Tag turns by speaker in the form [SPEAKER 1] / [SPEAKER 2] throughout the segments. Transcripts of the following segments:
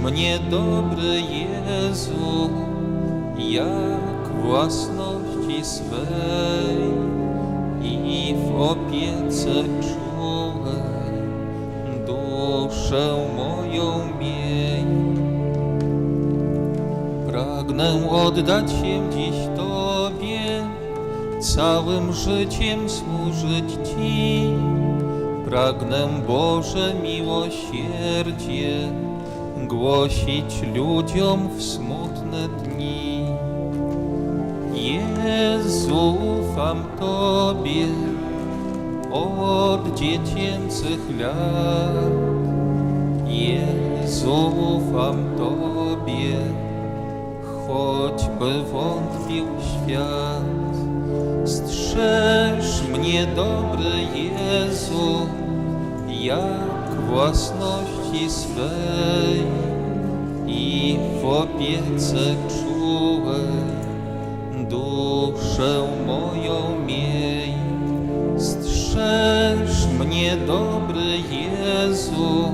[SPEAKER 1] mnie, dobry Jezu, jak własności swej i w opiece czułej duszę moją miej. Pragnę oddać się dziś Tobie, całym życiem służyć Ci. Pragnę, Boże, miłosierdzie głosić ludziom w smutne dni. Jezu, ufam Tobie od dziecięcych lat. Jezu, ufam Tobie, choćby wątpił świat. Strzeż mnie, dobry Jezu, jak własności swej i w opiece czułej duszę moją miej. Strzeż mnie, dobry Jezu,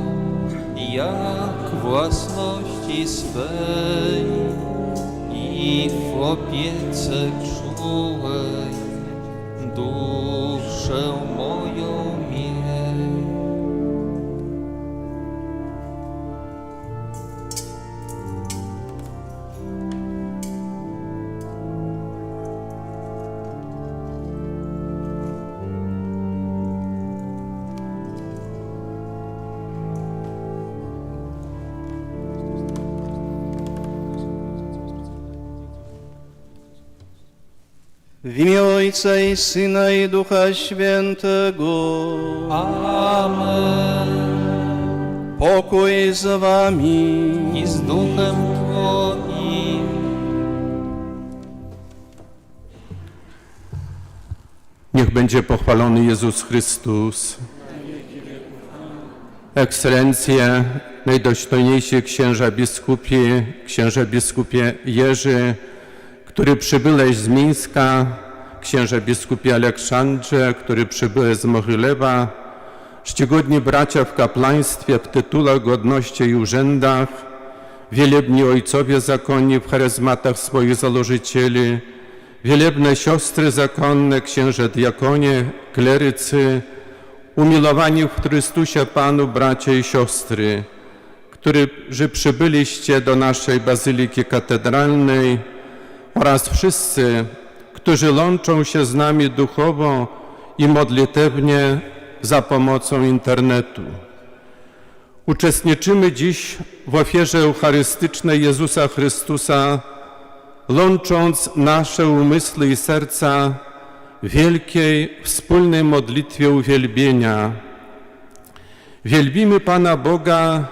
[SPEAKER 1] jak własności swej i w opiece czułej duszę moją miej.
[SPEAKER 2] W imię Ojca i Syna i Ducha Świętego.
[SPEAKER 1] Amen.
[SPEAKER 2] Pokój z wami.
[SPEAKER 1] I z duchem Twoim.
[SPEAKER 3] Niech będzie pochwalony Jezus Chrystus. Ekscelencje, najdostojniejsi księże biskupie Jerzy, który przybyłeś z Mińska, księże biskupie Aleksandrze, który przybyłeś z Mohylewa, czcigodni bracia w kapłaństwie, w tytułach, godności i urzędach, wielebni ojcowie zakonni w charyzmatach swoich założycieli, wielebne siostry zakonne, księże diakonie, klerycy, umilowani w Chrystusie Panu bracia i siostry, którzy przybyliście do naszej Bazyliki Katedralnej, oraz wszyscy, którzy łączą się z nami duchowo i modlitewnie za pomocą internetu. Uczestniczymy dziś w ofierze eucharystycznej Jezusa Chrystusa, łącząc nasze umysły i serca w wielkiej, wspólnej modlitwie uwielbienia. Wielbimy Pana Boga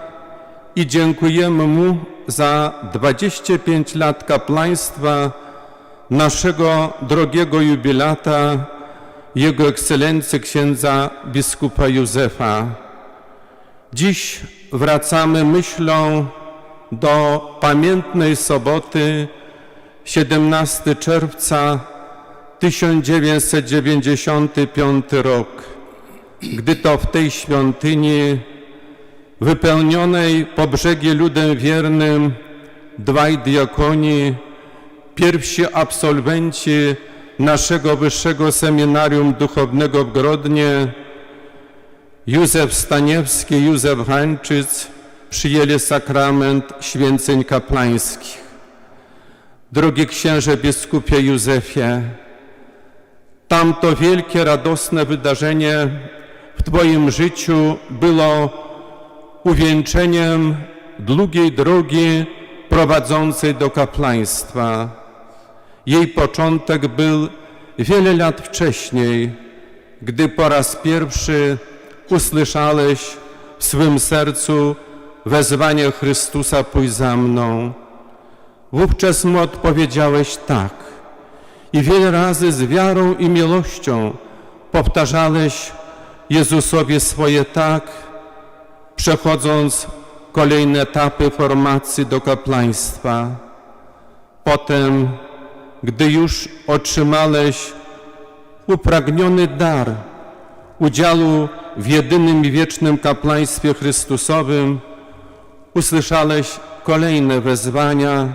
[SPEAKER 3] i dziękujemy Mu za 25 lat kapłaństwa naszego drogiego jubilata, Jego Ekscelencji księdza biskupa Józefa. Dziś wracamy myślą do pamiętnej soboty, 17 czerwca 1995 rok, gdy to w tej świątyni wypełnionej po brzegi ludem wiernym dwaj diakoni, pierwsi absolwenci naszego Wyższego Seminarium Duchownego w Grodnie, Józef Staniewski i Józef Hańczyc, przyjęli sakrament święceń kapłańskich. Drogi księże biskupie Józefie, tamto wielkie, radosne wydarzenie w Twoim życiu było uwieńczeniem długiej drogi prowadzącej do kapłaństwa. Jej początek był wiele lat wcześniej, gdy po raz pierwszy usłyszałeś w swym sercu wezwanie Chrystusa: pójdź za mną. Wówczas mu odpowiedziałeś tak i wiele razy z wiarą i miłością powtarzałeś Jezusowi swoje tak, przechodząc kolejne etapy formacji do kapłaństwa. Potem, gdy już otrzymałeś upragniony dar udziału w jedynym i wiecznym kapłaństwie Chrystusowym, usłyszałeś kolejne wyzwania,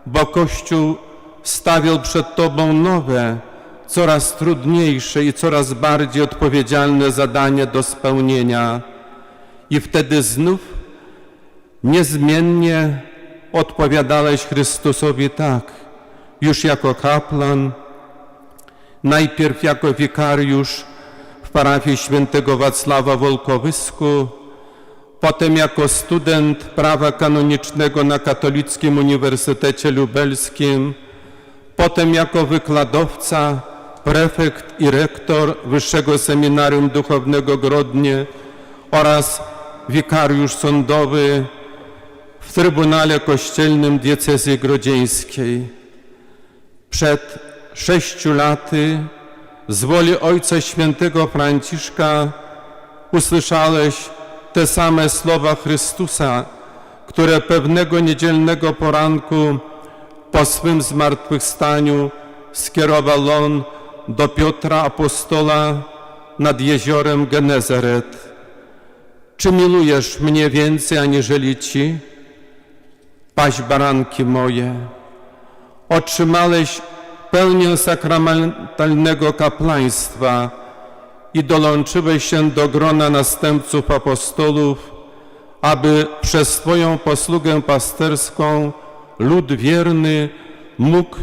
[SPEAKER 3] bo Kościół stawiał przed Tobą nowe, coraz trudniejsze i coraz bardziej odpowiedzialne zadania do spełnienia. I wtedy znów niezmiennie odpowiadałeś Chrystusowi tak, już jako kaplan, najpierw jako wikariusz w parafii świętego Wacława w Wolkowysku, potem jako student prawa kanonicznego na Katolickim Uniwersytecie Lubelskim, potem jako wykładowca, prefekt i rektor Wyższego Seminarium Duchownego Grodnie oraz wikariusz sądowy w Trybunale Kościelnym Diecezji Grodzieńskiej. Przed 6 laty z woli Ojca Świętego Franciszka usłyszałeś te same słowa Chrystusa, które pewnego niedzielnego poranku po swym zmartwychwstaniu skierował On do Piotra Apostola nad jeziorem Genezaret. Czy milujesz mnie więcej aniżeli ci? Paś baranki moje. Otrzymałeś pełnię sakramentalnego kapłaństwa i dołączyłeś się do grona następców apostolów, aby przez swoją posługę pasterską lud wierny mógł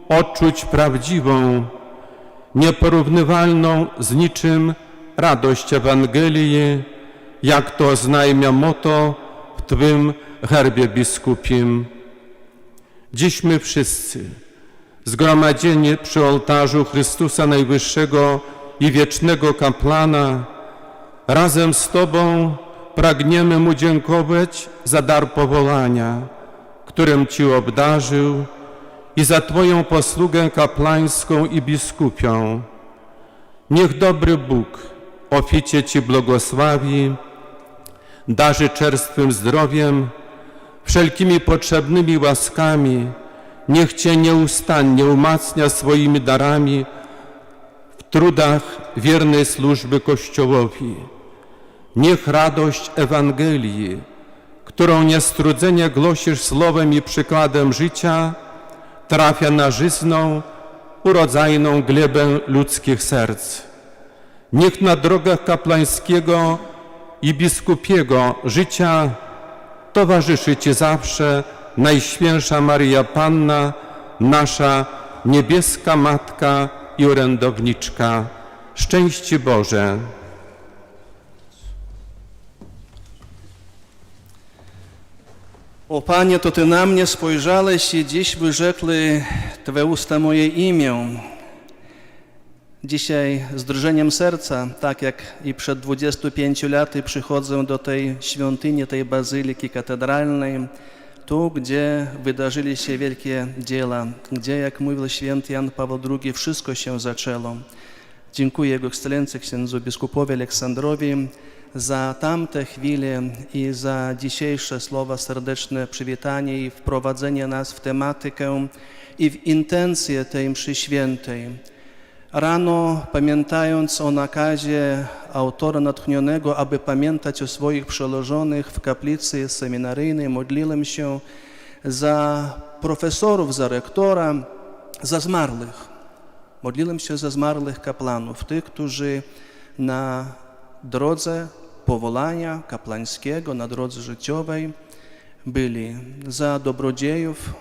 [SPEAKER 3] odczuć prawdziwą, nieporównywalną z niczym radość Ewangelii, jak to oznajmia motto w Twym herbie biskupim. Dziś my wszyscy, zgromadzeni przy ołtarzu Chrystusa Najwyższego i Wiecznego Kaplana, razem z Tobą pragniemy Mu dziękować za dar powołania, którym Ci obdarzył, i za Twoją posługę kaplańską i biskupią. Niech dobry Bóg oficie Ci błogosławi, darzy czerstwym zdrowiem, wszelkimi potrzebnymi łaskami, niech Cię nieustannie umacnia swoimi darami w trudach wiernej służby Kościołowi. Niech radość Ewangelii, którą niestrudzenie głosisz słowem i przykładem życia, trafia na żyzną, urodzajną glebę ludzkich serc. Niech na drogach kapłańskiego i biskupiego życia towarzyszy Ci zawsze Najświętsza Maryja Panna, nasza niebieska Matka i orędowniczka. Szczęście Boże!
[SPEAKER 2] O Panie, to Ty na mnie spojrzałeś i dziś wyrzekły Twe usta moje imię. Dzisiaj z drżeniem serca, tak jak i przed 25 laty, przychodzę do tej świątyni, tej bazyliki katedralnej, tu, gdzie wydarzyli się wielkie dzieła, gdzie, jak mówił święty Jan Paweł II, wszystko się zaczęło. Dziękuję Jego Ekscelencji księdzu biskupowi Aleksandrowi za tamte chwile i za dzisiejsze słowa, serdeczne przywitanie i wprowadzenie nas w tematykę i w intencje tej mszy świętej. Rano, pamiętając o nakazie autora natchnionego, aby pamiętać o swoich przełożonych w kaplicy seminaryjnej, modliłem się za profesorów, za rektora, za zmarłych. Modliłem się za zmarłych kapłanów, tych, którzy na drodze powołania kapłańskiego, na drodze życiowej byli, za dobrodziejów,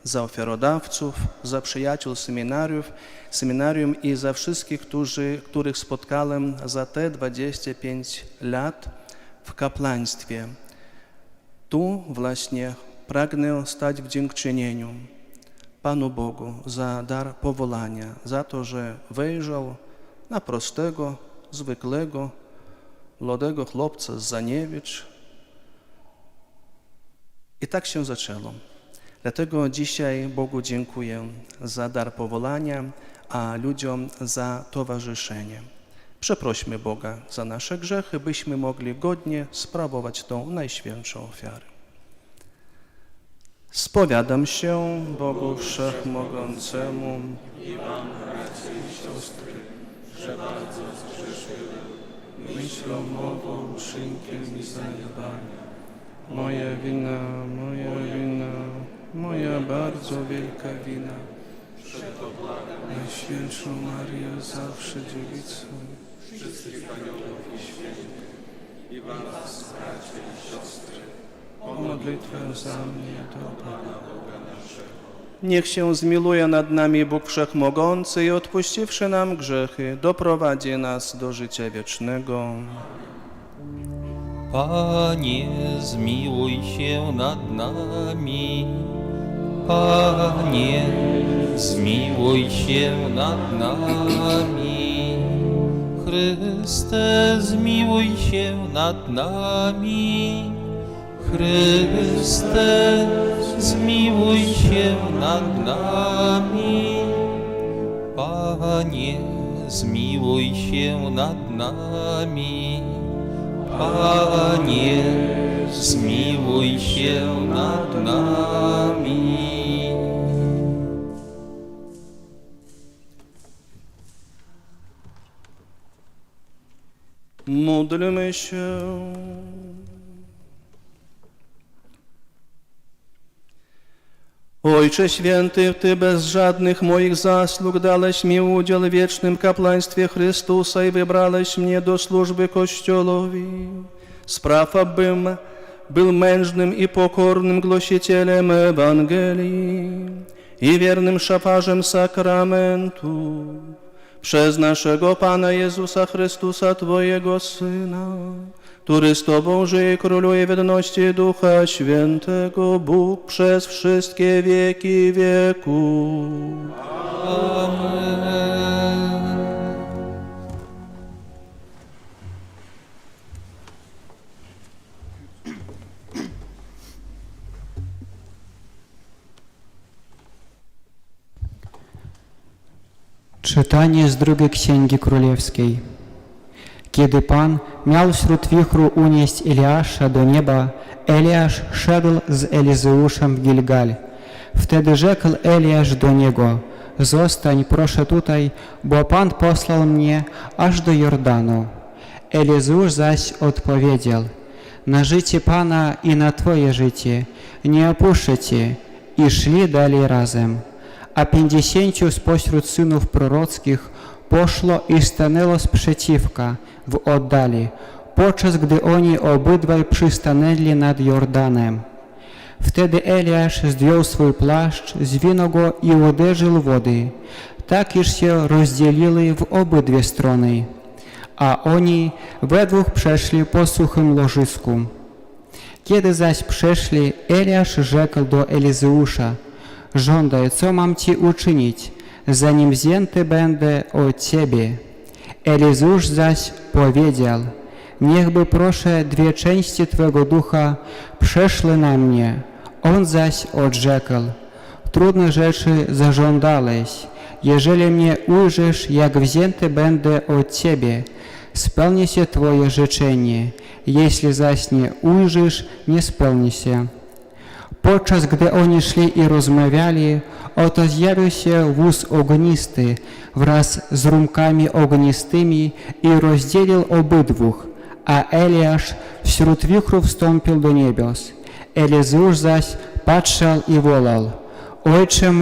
[SPEAKER 2] za ofiarodawców, za przyjaciół seminarium i za wszystkich, których spotkałem za te 25 lat w kapłaństwie. Tu właśnie pragnę stać w dziękczynieniu Panu Bogu za dar powołania, za to, że wejrzał na prostego, zwykłego, młodego chłopca z Zaniewicz. I tak się zaczęło. Dlatego dzisiaj Bogu dziękuję za dar powołania, a ludziom za towarzyszenie. Przeprośmy Boga za nasze grzechy, byśmy mogli godnie sprawować tą najświętszą ofiarę. Spowiadam się Bogu Wszechmogącemu i wam, bracia i siostry, że bardzo zgrzeszyłem myślą, mową, uczynkiem i zaniedbaniem. moja wina, moja bardzo wielka wina. Najświętszą Maryjo, zawsze dziewicą, o modlitwę za mnie do Pana. Niech się zmiłuje nad nami Bóg Wszechmogący i odpuściwszy nam grzechy, doprowadzi nas do życia wiecznego.
[SPEAKER 1] Panie, zmiłuj się nad nami. Panie, zmiłuj się nad nami. Chryste, zmiłuj się nad nami. Chryste, zmiłuj się nad nami. Panie, zmiłuj się nad nami. Panie, zmiłuj się nad nami.
[SPEAKER 2] Módlmy się. Ojcze Święty, Ty bez żadnych moich zasług dałeś mi udział w wiecznym kapłaństwie Chrystusa i wybrałeś mnie do służby Kościołowi. Spraw, abym był mężnym i pokornym głosicielem Ewangelii i wiernym szafarzem sakramentu przez naszego Pana Jezusa Chrystusa, Twojego Syna, który z Tobą żyje i króluje w jedności Ducha Świętego, Bóg przez wszystkie wieki wieków.
[SPEAKER 1] Amen.
[SPEAKER 4] Czytanie z drugiej Księgi Królewskiej. Kiedy Pan miał wśród wichru unieść Eliasza do nieba, Eliasz szedł z Elizeuszem w Gilgal. Wtedy rzekł Eliasz do niego: zostań proszę tutaj, bo Pan posłał mnie aż do Jordanu. Elizeusz zaś odpowiedział: na życie Pana i na Twoje życie nie opuszczę Cię. I szli dalej razem. A 50 spośród synów prorockich poszło i stanęło sprzeciwka w oddali, podczas gdy oni obydwaj przystanęli nad Jordanem. Wtedy Eliasz zdjął swój płaszcz, zwinął go i uderzył wody, tak iż się rozdzielili w obydwie strony, a oni we dwóch przeszli po suchym łożysku. Kiedy zaś przeszli, Eliasz rzekł do Elizeusza: żądaj, co mam Ci uczynić, zanim wzięty będę od Ciebie. Elizeusz zaś powiedział: niechby proszę 2 części Twego ducha przeszły na mnie. On zaś odrzekł: trudne rzeczy zażądałeś. Jeżeli mnie ujrzysz, jak wzięty będę od Ciebie, spełni się Twoje życzenie. Jeśli zaś nie ujrzysz, nie spełni się. Podczas gdy oni szli i rozmawiali, oto zjawił się wóz ognisty wraz z rumkami ognistymi i rozdzielił obydwóch, a Eliasz wśród wichru wstąpił do niebios. Elizeusz zaś patrzył i wołał: Ojcze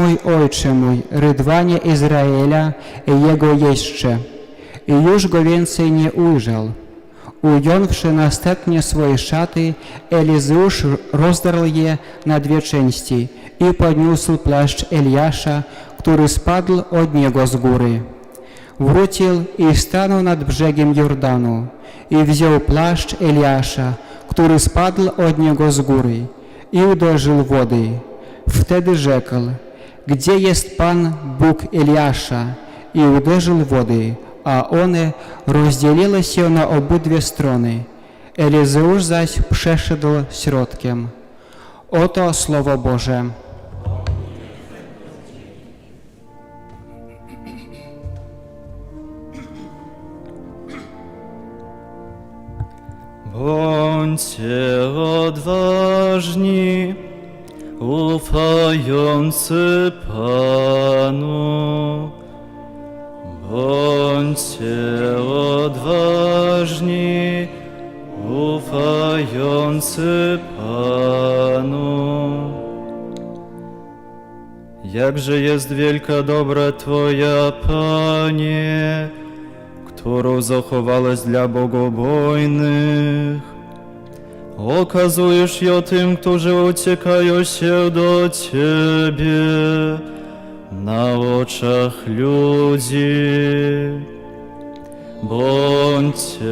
[SPEAKER 4] mój, rydwanie Izraela i jego jeźdźcze. I już go więcej nie ujrzał. Ująwszy następnie swoje szaty, Elizeusz rozdarł je na 2 części i podniósł płaszcz Eliasza, który spadł od niego z góry. Wrócił i stanął nad brzegiem Jordanu i wziął płaszcz Eliasza, który spadł od niego z góry i uderzył wody. Wtedy rzekł: gdzie jest Pan Bóg Eliasza? I uderzył wody, a one rozdzieliły się na obydwie strony. Elizeusz zaś przeszedł środkiem. Oto Słowo Boże.
[SPEAKER 5] Bądźcie odważni, ufający Panu. Bądźcie odważni, ufający Panu. Jakże jest wielka dobra Twoja, Panie, którą zachowałeś dla bogobojnych. Okazujesz ją tym, którzy uciekają się do Ciebie na oczach ludzi. Bądźcie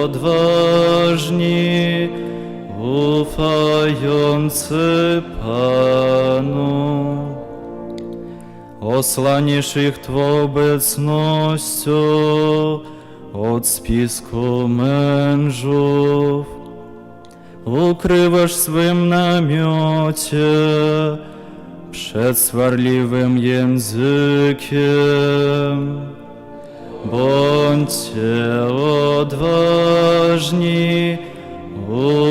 [SPEAKER 5] odważni, ufający Panu. Osłanisz ich Twą obecnością od spisku mężów. Ukrywasz w swym namiocie przed swarliwym językiem. Bądźcie odważni,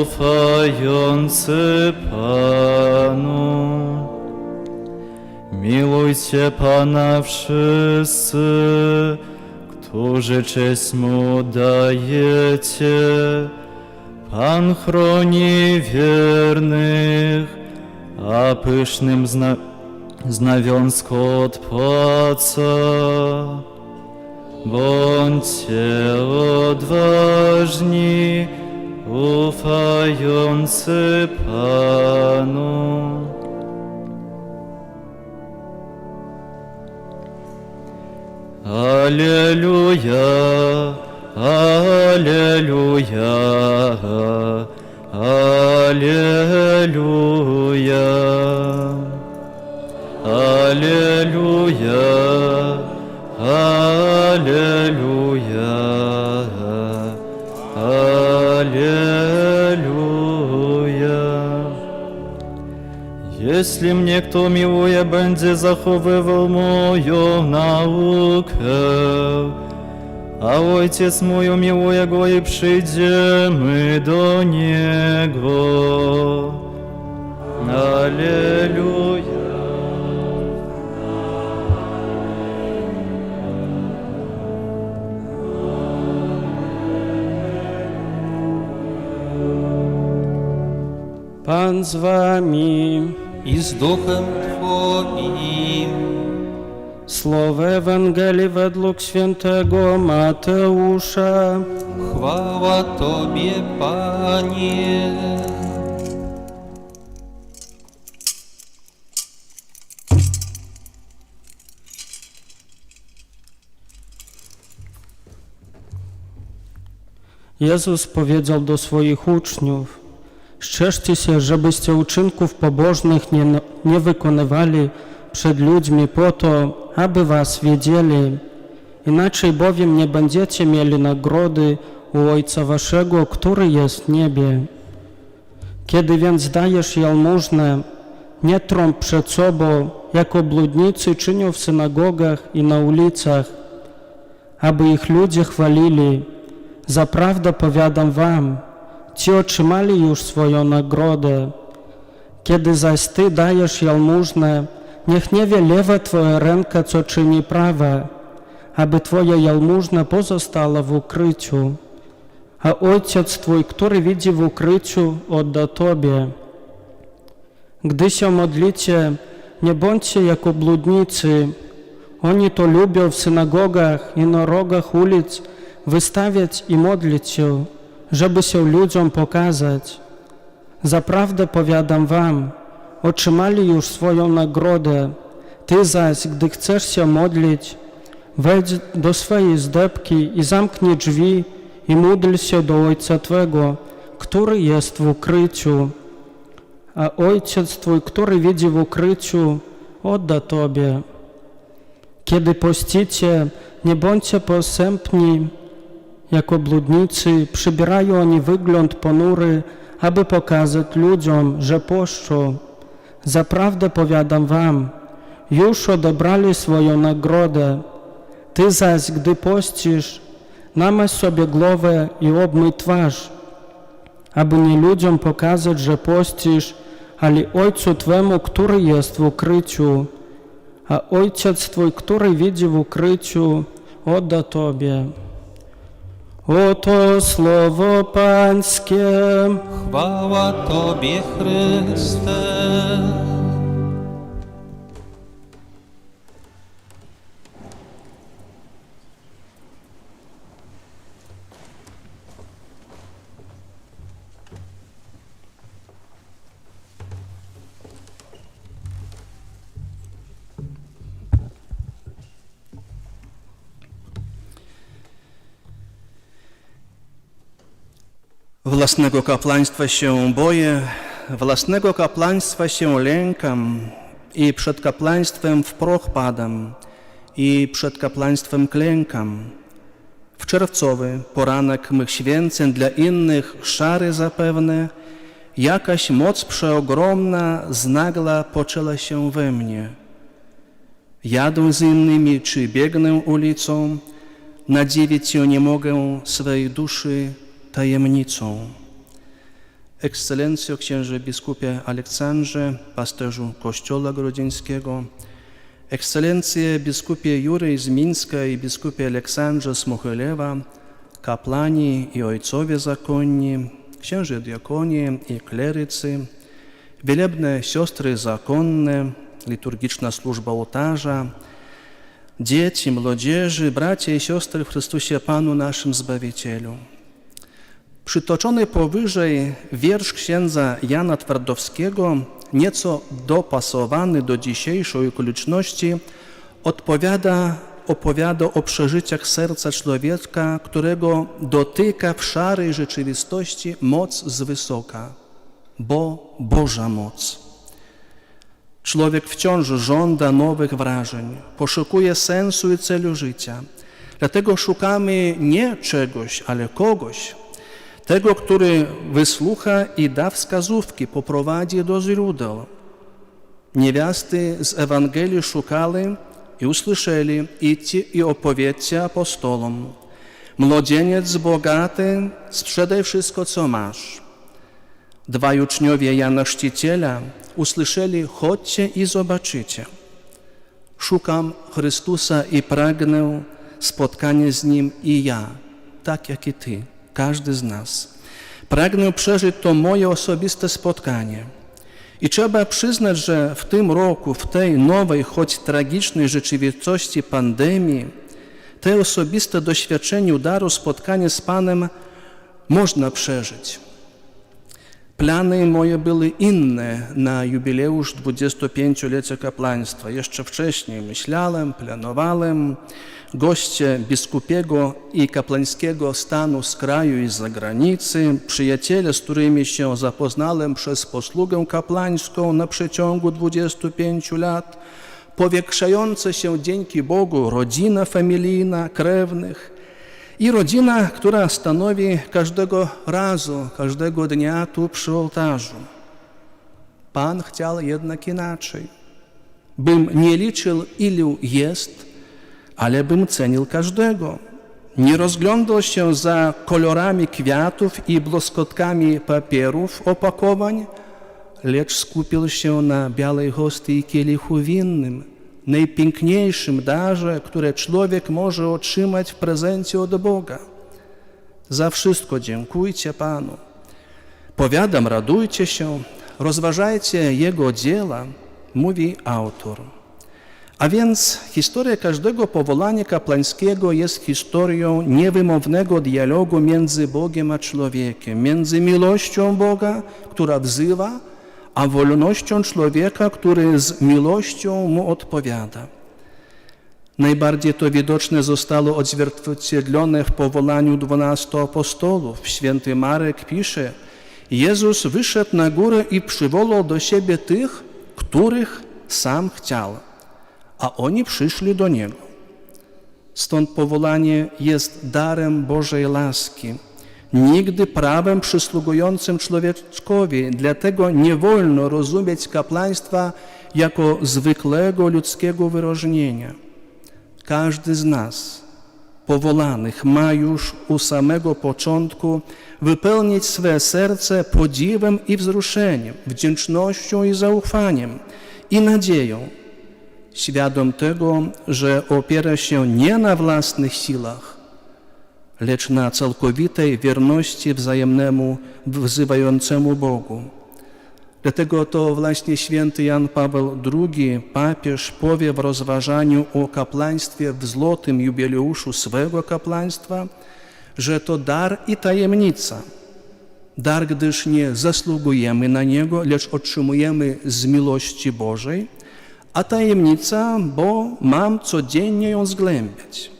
[SPEAKER 5] ufający Panu. Milujcie Pana wszyscy, którzy cześć Mu dajecie. Pan chroni wiernych, a pysznym z nawiązku odpłaca. Bądźcie odważni, ufający Panu. Alleluja, alleluja, alleluja, alleluja, alleluja, alleluja. Jeśli mnie kto miłuje, będzie zachowywał moją naukę, a Ojciec mój umiłuje go i przyjdziemy do Niego. Alleluja.
[SPEAKER 6] Pan z wami.
[SPEAKER 1] I z duchem Twoim.
[SPEAKER 6] Słowo Ewangelii według świętego Mateusza.
[SPEAKER 1] Chwała Tobie, Panie.
[SPEAKER 6] Jezus powiedział do swoich uczniów: strzeżcie się, żebyście uczynków pobożnych nie wykonywali przed ludźmi po to, aby was wiedzieli. Inaczej bowiem nie będziecie mieli nagrody u Ojca waszego, który jest w niebie. Kiedy więc dajesz jałmużnę, nie trąb przed sobą, jak obłudnicy czynią w synagogach i na ulicach, aby ich ludzie chwalili. Zaprawdę powiadam wam, ci otrzymali już swoją nagrodę. Kiedy zaś ty dajesz jałmużnę, niech nie wie lewa twoja ręka, co czyni prawa, aby twoja jałmużna pozostała w ukryciu, a Ojciec Twój, który widzi w ukryciu, odda Tobie. Gdy się modlicie, nie bądźcie jak obłudnicy. Oni to lubią w synagogach i na rogach ulic wystawiać i modlić się, żeby się ludziom pokazać. Zaprawdę powiadam wam, otrzymali już swoją nagrodę. Ty zaś, gdy chcesz się modlić, wejdź do swojej izdebki i zamknij drzwi i módl się do Ojca Twego, który jest w ukryciu. A Ojciec Twój, który widzi w ukryciu, odda Tobie. Kiedy pościcie, nie bądźcie posępni, jak obłudnicy, przybierają oni wygląd ponury, aby pokazać ludziom, że poszczą. Zaprawdę powiadam wam, już odebrali swoją nagrodę. Ty zaś, gdy pościsz, namaś sobie głowę i obmyj twarz, aby nie ludziom pokazać, że pościsz, ale Ojcu Twemu, który jest w ukryciu, a Ojciec Twój, który widzi w ukryciu, odda Tobie. Oto słowo Pańskie.
[SPEAKER 1] Chwała Tobie, Chryste.
[SPEAKER 2] Własnego kapłaństwa się boję, własnego kapłaństwa się lękam i przed kapłaństwem w proch padam i przed kapłaństwem klękam. W czerwcowy poranek mych święceń dla innych szary zapewne, jakaś moc przeogromna znagla poczęła się we mnie. Jadę z innymi czy biegnę ulicą, nadziwić się nie mogę swej duszy tajemnicą. Ekscelencjo księże biskupie Aleksandrze, pasterzu Kościoła Grodzieńskiego, Ekscelencje biskupie Jurej z Mińska i biskupie Aleksandrze z Mohylewa, kapłani i ojcowie zakonni, księży diakoni i klerycy, wielebne siostry zakonne, liturgiczna służba ołtarza, dzieci, młodzieży, bracia i siostry w Chrystusie Panu naszym Zbawicielu. Przytoczony powyżej wiersz księdza Jana Twardowskiego, nieco dopasowany do dzisiejszej okoliczności, opowiada o przeżyciach serca człowieka, którego dotyka w szarej rzeczywistości moc z wysoka, bo Boża moc. Człowiek wciąż żąda nowych wrażeń, poszukuje sensu i celu życia. Dlatego szukamy nie czegoś, ale kogoś, tego, który wysłucha i da wskazówki, poprowadzi do źródeł. Niewiasty z Ewangelii szukali i usłyszeli: idźcie i opowiedzcie apostolom. Młodzieniec bogaty, sprzedaj wszystko, co masz. Dwaj uczniowie Jana Chrzciciela usłyszeli: chodźcie i zobaczycie. Szukam Chrystusa i pragnę spotkania z Nim i ja, tak jak i ty. Każdy z nas. Pragnę przeżyć to moje osobiste spotkanie. I trzeba przyznać, że w tym roku, w tej nowej, choć tragicznej rzeczywistości pandemii, te osobiste doświadczenie daru spotkania z Panem można przeżyć. Plany moje były inne na jubileusz 25-lecia kapłaństwa. Jeszcze wcześniej myślałem, planowałem. Goście biskupiego i kapłańskiego stanu z kraju i z zagranicy, przyjaciele, z którymi się zapoznałem przez posługę kapłańską na przeciągu 25 lat, powiększająca się dzięki Bogu rodzina familijna, krewnych i rodzina, która stanowi każdego razu, każdego dnia tu przy ołtarzu. Pan chciał jednak inaczej, bym nie liczył, ilu jest, ale bym cenił każdego. Nie rozglądał się za kolorami kwiatów i błyskotkami papierów opakowań, lecz skupił się na białej hostii i kielichu winnym, najpiękniejszym darze, które człowiek może otrzymać w prezencie od Boga. Za wszystko dziękujcie Panu. Powiadam, radujcie się, rozważajcie Jego dzieła, mówi autor. A więc historia każdego powołania kapłańskiego jest historią niewymownego dialogu między Bogiem a człowiekiem, między miłością Boga, która wzywa, a wolnością człowieka, który z miłością mu odpowiada. Najbardziej to widoczne zostało odzwierciedlone w powołaniu 12 apostołów. Święty Marek pisze: Jezus wyszedł na górę i przywołał do siebie tych, których sam chciał, a oni przyszli do Niego. Stąd powołanie jest darem Bożej łaski, nigdy prawem przysługującym człowiekowi. Dlatego nie wolno rozumieć kapłaństwa jako zwykłego ludzkiego wyróżnienia. Każdy z nas, powołanych, ma już u samego początku wypełnić swe serce podziwem i wzruszeniem, wdzięcznością i zaufaniem i nadzieją, świadom tego, że opiera się nie na własnych siłach, lecz na całkowitej wierności wzajemnemu, wzywającemu Bogu. Dlatego to właśnie święty Jan Paweł II, papież, powie w rozważaniu o kapłaństwie w złotym jubileuszu swego kapłaństwa, że to dar i tajemnica. Dar, gdyż nie zasługujemy na niego, lecz otrzymujemy z miłości Bożej, a tajemnica, bo mam codziennie ją zgłębiać.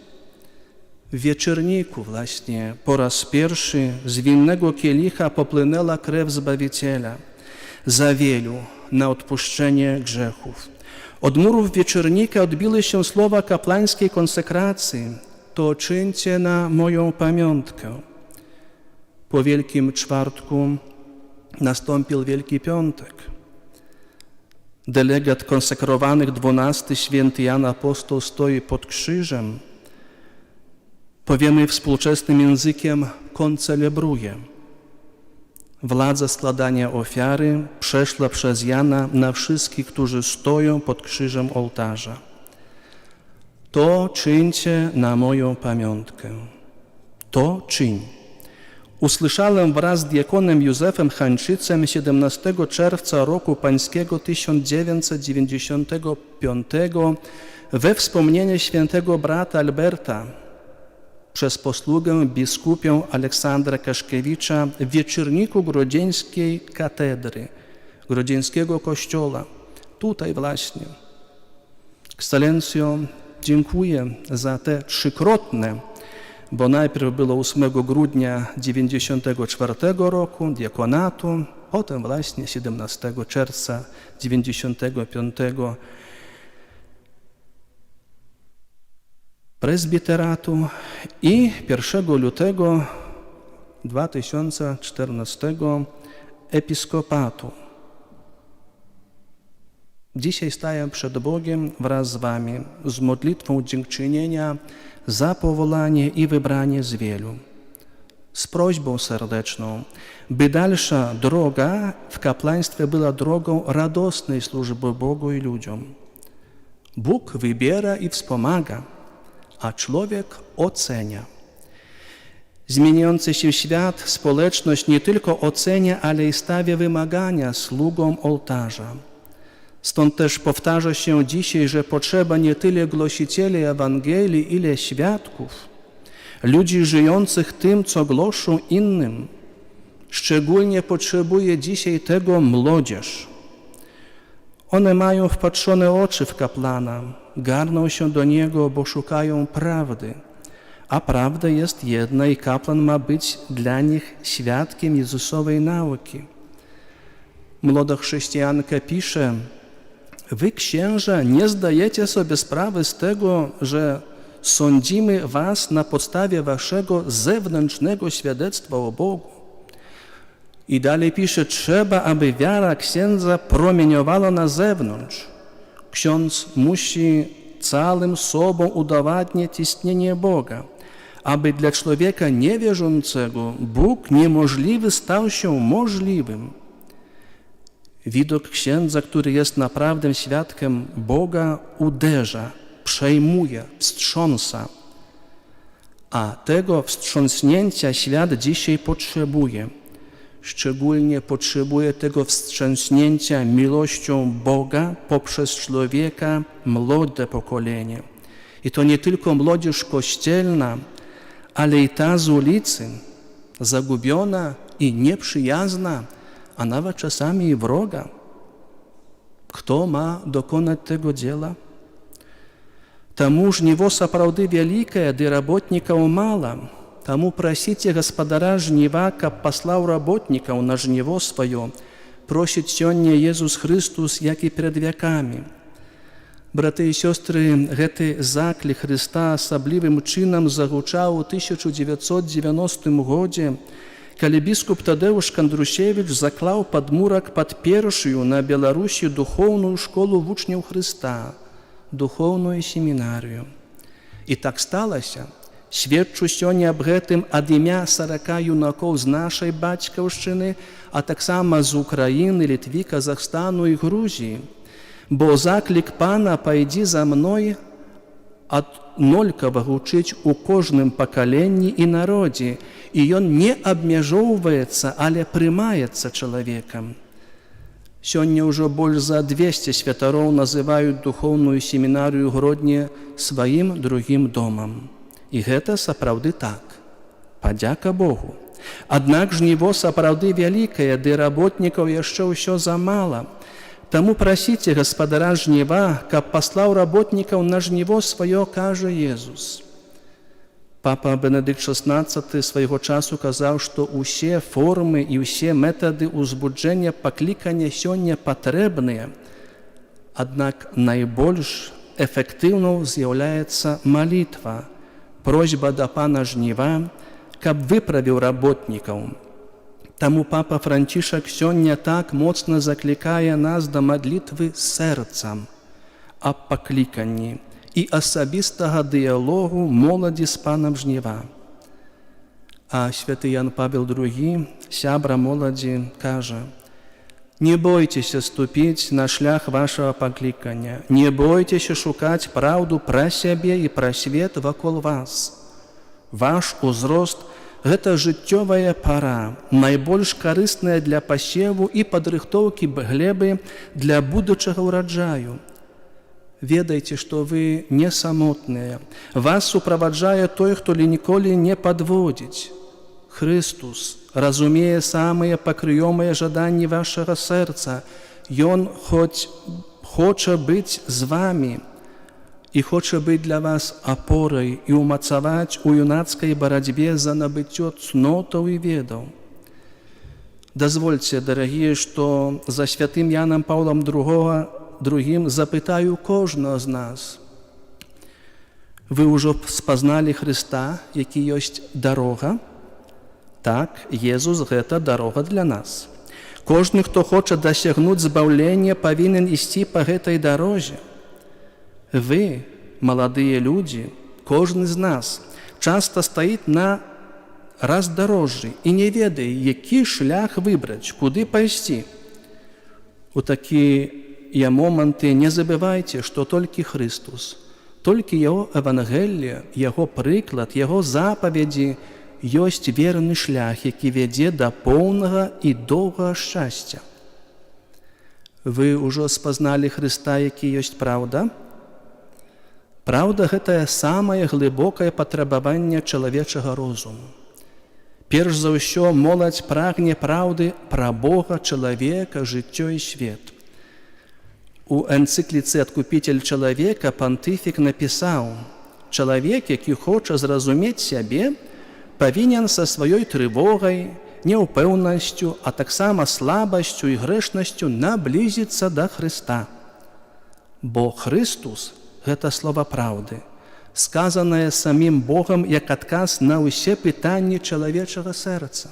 [SPEAKER 2] W wieczorniku właśnie po raz pierwszy z winnego kielicha popłynęła krew Zbawiciela za wielu na odpuszczenie grzechów. Od murów wieczornika odbiły się słowa kapłańskiej konsekracji: to czyńcie na moją pamiątkę. Po Wielkim Czwartku nastąpił Wielki Piątek. Delegat konsekrowanych 12, święty Jan Apostoł, stoi pod krzyżem. Powiemy współczesnym językiem, koncelebruje. Władza składania ofiary przeszła przez Jana na wszystkich, którzy stoją pod krzyżem ołtarza. To czyńcie na moją pamiątkę. To czyń. Usłyszałem wraz z diakonem Józefem Hańczycem 17 czerwca roku pańskiego 1995 we wspomnienie świętego brata Alberta przez posługę biskupią Aleksandra Kaszkiewicza w wieczorniku Grodzieńskiej katedry, Grodzieńskiego kościoła. Tutaj właśnie. Ekscelencjo, dziękuję za te trzykrotne, bo najpierw było 8 grudnia 1994 roku diakonatu, potem właśnie 17 czerwca 1995 prezbiteratu i 1 lutego 2014 episkopatu. Dzisiaj staję przed Bogiem wraz z wami z modlitwą dziękczynienia za powołanie i wybranie z wielu. Z prośbą serdeczną, by dalsza droga w kapłaństwie była drogą radosnej służby Bogu i ludziom. Bóg wybiera i wspomaga, a człowiek ocenia. Zmieniający się świat, społeczność nie tylko ocenia, ale i stawia wymagania sługom ołtarza. Stąd też powtarza się dzisiaj, że potrzeba nie tyle głosicieli Ewangelii, ile świadków, ludzi żyjących tym, co głoszą innym. Szczególnie potrzebuje dzisiaj tego młodzież. One mają wpatrzone oczy w kapłana, garną się do niego, bo szukają prawdy. A prawda jest jedna i kapłan ma być dla nich świadkiem Jezusowej nauki. Młoda chrześcijanka pisze: wy, księża, nie zdajecie sobie sprawy z tego, że sądzimy was na podstawie waszego zewnętrznego świadectwa o Bogu. I dalej pisze: trzeba, aby wiara księdza promieniowała na zewnątrz. Ksiądz musi całym sobą udowadniać istnienie Boga, aby dla człowieka niewierzącego Bóg niemożliwy stał się możliwym. Widok księdza, który jest naprawdę świadkiem Boga, uderza, przejmuje, wstrząsa. A tego wstrząsnięcia świat dzisiaj potrzebuje. Szczególnie potrzebuje tego wstrząsnięcia miłością Boga poprzez człowieka młode pokolenie. I to nie tylko młodzież kościelna, ale i ta z ulicy, zagubiona i nieprzyjazna, a nawet czasami i wroga. Kto ma dokonać tego dzieła? Тому жніво сапраўды вялікае, ды работнікаў мала. Таму прасіце гаспадара жніва, каб паслаў работнікаў на жніво сваё. Просіць сёння Езус Христус, як і перад вякамі. Браты і сёстры, гэты заклік Христа асаблівым чынам загучаў у 1990 годзе, калі біскуп Тадеуш Кандрусевич заклаў падмурак пад першую на Беларусі духоўную школу вучняў Христа, духоўную семінарію. І так сталася. Сведчу сёння аб гэтым ад імя 40 юнакоў з нашай бацькаўшчыны, а таксама з Украіны, Літвы, Казахстану і Грузіі. Бо заклік Пана «Пайдзі за мной» аднолькава гучыць у кожным пакаленні і народзе, і ён не абмяжоўваецца, але прымаецца чалавекам. Сёння ўжо больш за 200 святароў называюць духоўную семінарыю Гродні сваім другім домам. І гэта сапраўды так. Падзяка Богу. Аднак жніво сапраўды вялікае, ды работнікаў яшчэ ўсё замала. Таму прасіце гаспадара жніва, каб паслаў работнікаў на жніво сваё, кажа Езус. Папа Бенедыкт XVI свайго часу казаў, што ўсе формы і ўсе метады ўзбуджэння паклікання сёння патрэбныя, аднак найбольш эфектыўнай з'яўляецца малітва, просьба да Пана жніва, каб выправіў работнікаў. Таму папа Францішак сёння так моцна заклікае нас да мадлітвы сэрцам аб пакліканні і асабістага дыялогу моладзі з Панам жніва. А святы Ян Павел II, сябра моладзі, кажа: «Не бойцеся ступіць на шлях вашага паклікання, не бойцеся шукаць праўду пра сябе і пра свет вакол вас. Ваш узрост – гэта жыццёвая пара, найбольш карысная для пасеву і падрыхтоўкі глебы для будучага ўраджаю. Ведайце, што вы не самотныя. Вас суправаджае той, хто ніколі не падводзіць. Христус разумее самыя пакрыёмыя жаданні вашага сэрца. Ён хоць хоча быць з вамі і хоча быць для вас апорай і ўмацаваць у юнацкай барацьбе за набыццё цнотаў і ведаў. Дазвольце, дарагія, што за святым Янам Паўлам II запытаю кожнага з нас. Вы ўжо спазналі Хрыста, які ёсць дарога? Так, Езус – гэта дарога для нас. Кожны, хто хоча дасягнуць збаўлення, павінен ісці па гэтай дарозе. Вы, маладыя людзі, кожны з нас, часта стаіць на раздарожжы і не ведае, які шлях выбраць, куды пайсці. У такія моманты не забывайце, што толькі Христус, толькі Яго Евангелие, Яго прыклад, Яго запаведзі ёсць верны шлях, які вядзе да поўнага і доўгага шчасця. Вы ўжо спазналі Хрыста, які ёсць праўда? Праўда – гэта самае глыбокае патрабаванне чалавечага розуму. Перш за ўсё моладзь прагне праўды пра Бога, чалавека, жыццё і свет. У энцыкліцы «Адкупитель чалавека» пантыфік напісаў: «Чалавек, які хоча зразумець сябе, павінен са сваёй трывогай, няўпэўнасцю, а таксама слабасцю і грэшнасцю наблізіцца да Хрыста. Бо Христус – гэта слова праўды, сказанае самім Богам як адказ на ўсе пытанні чалавечага сэрца.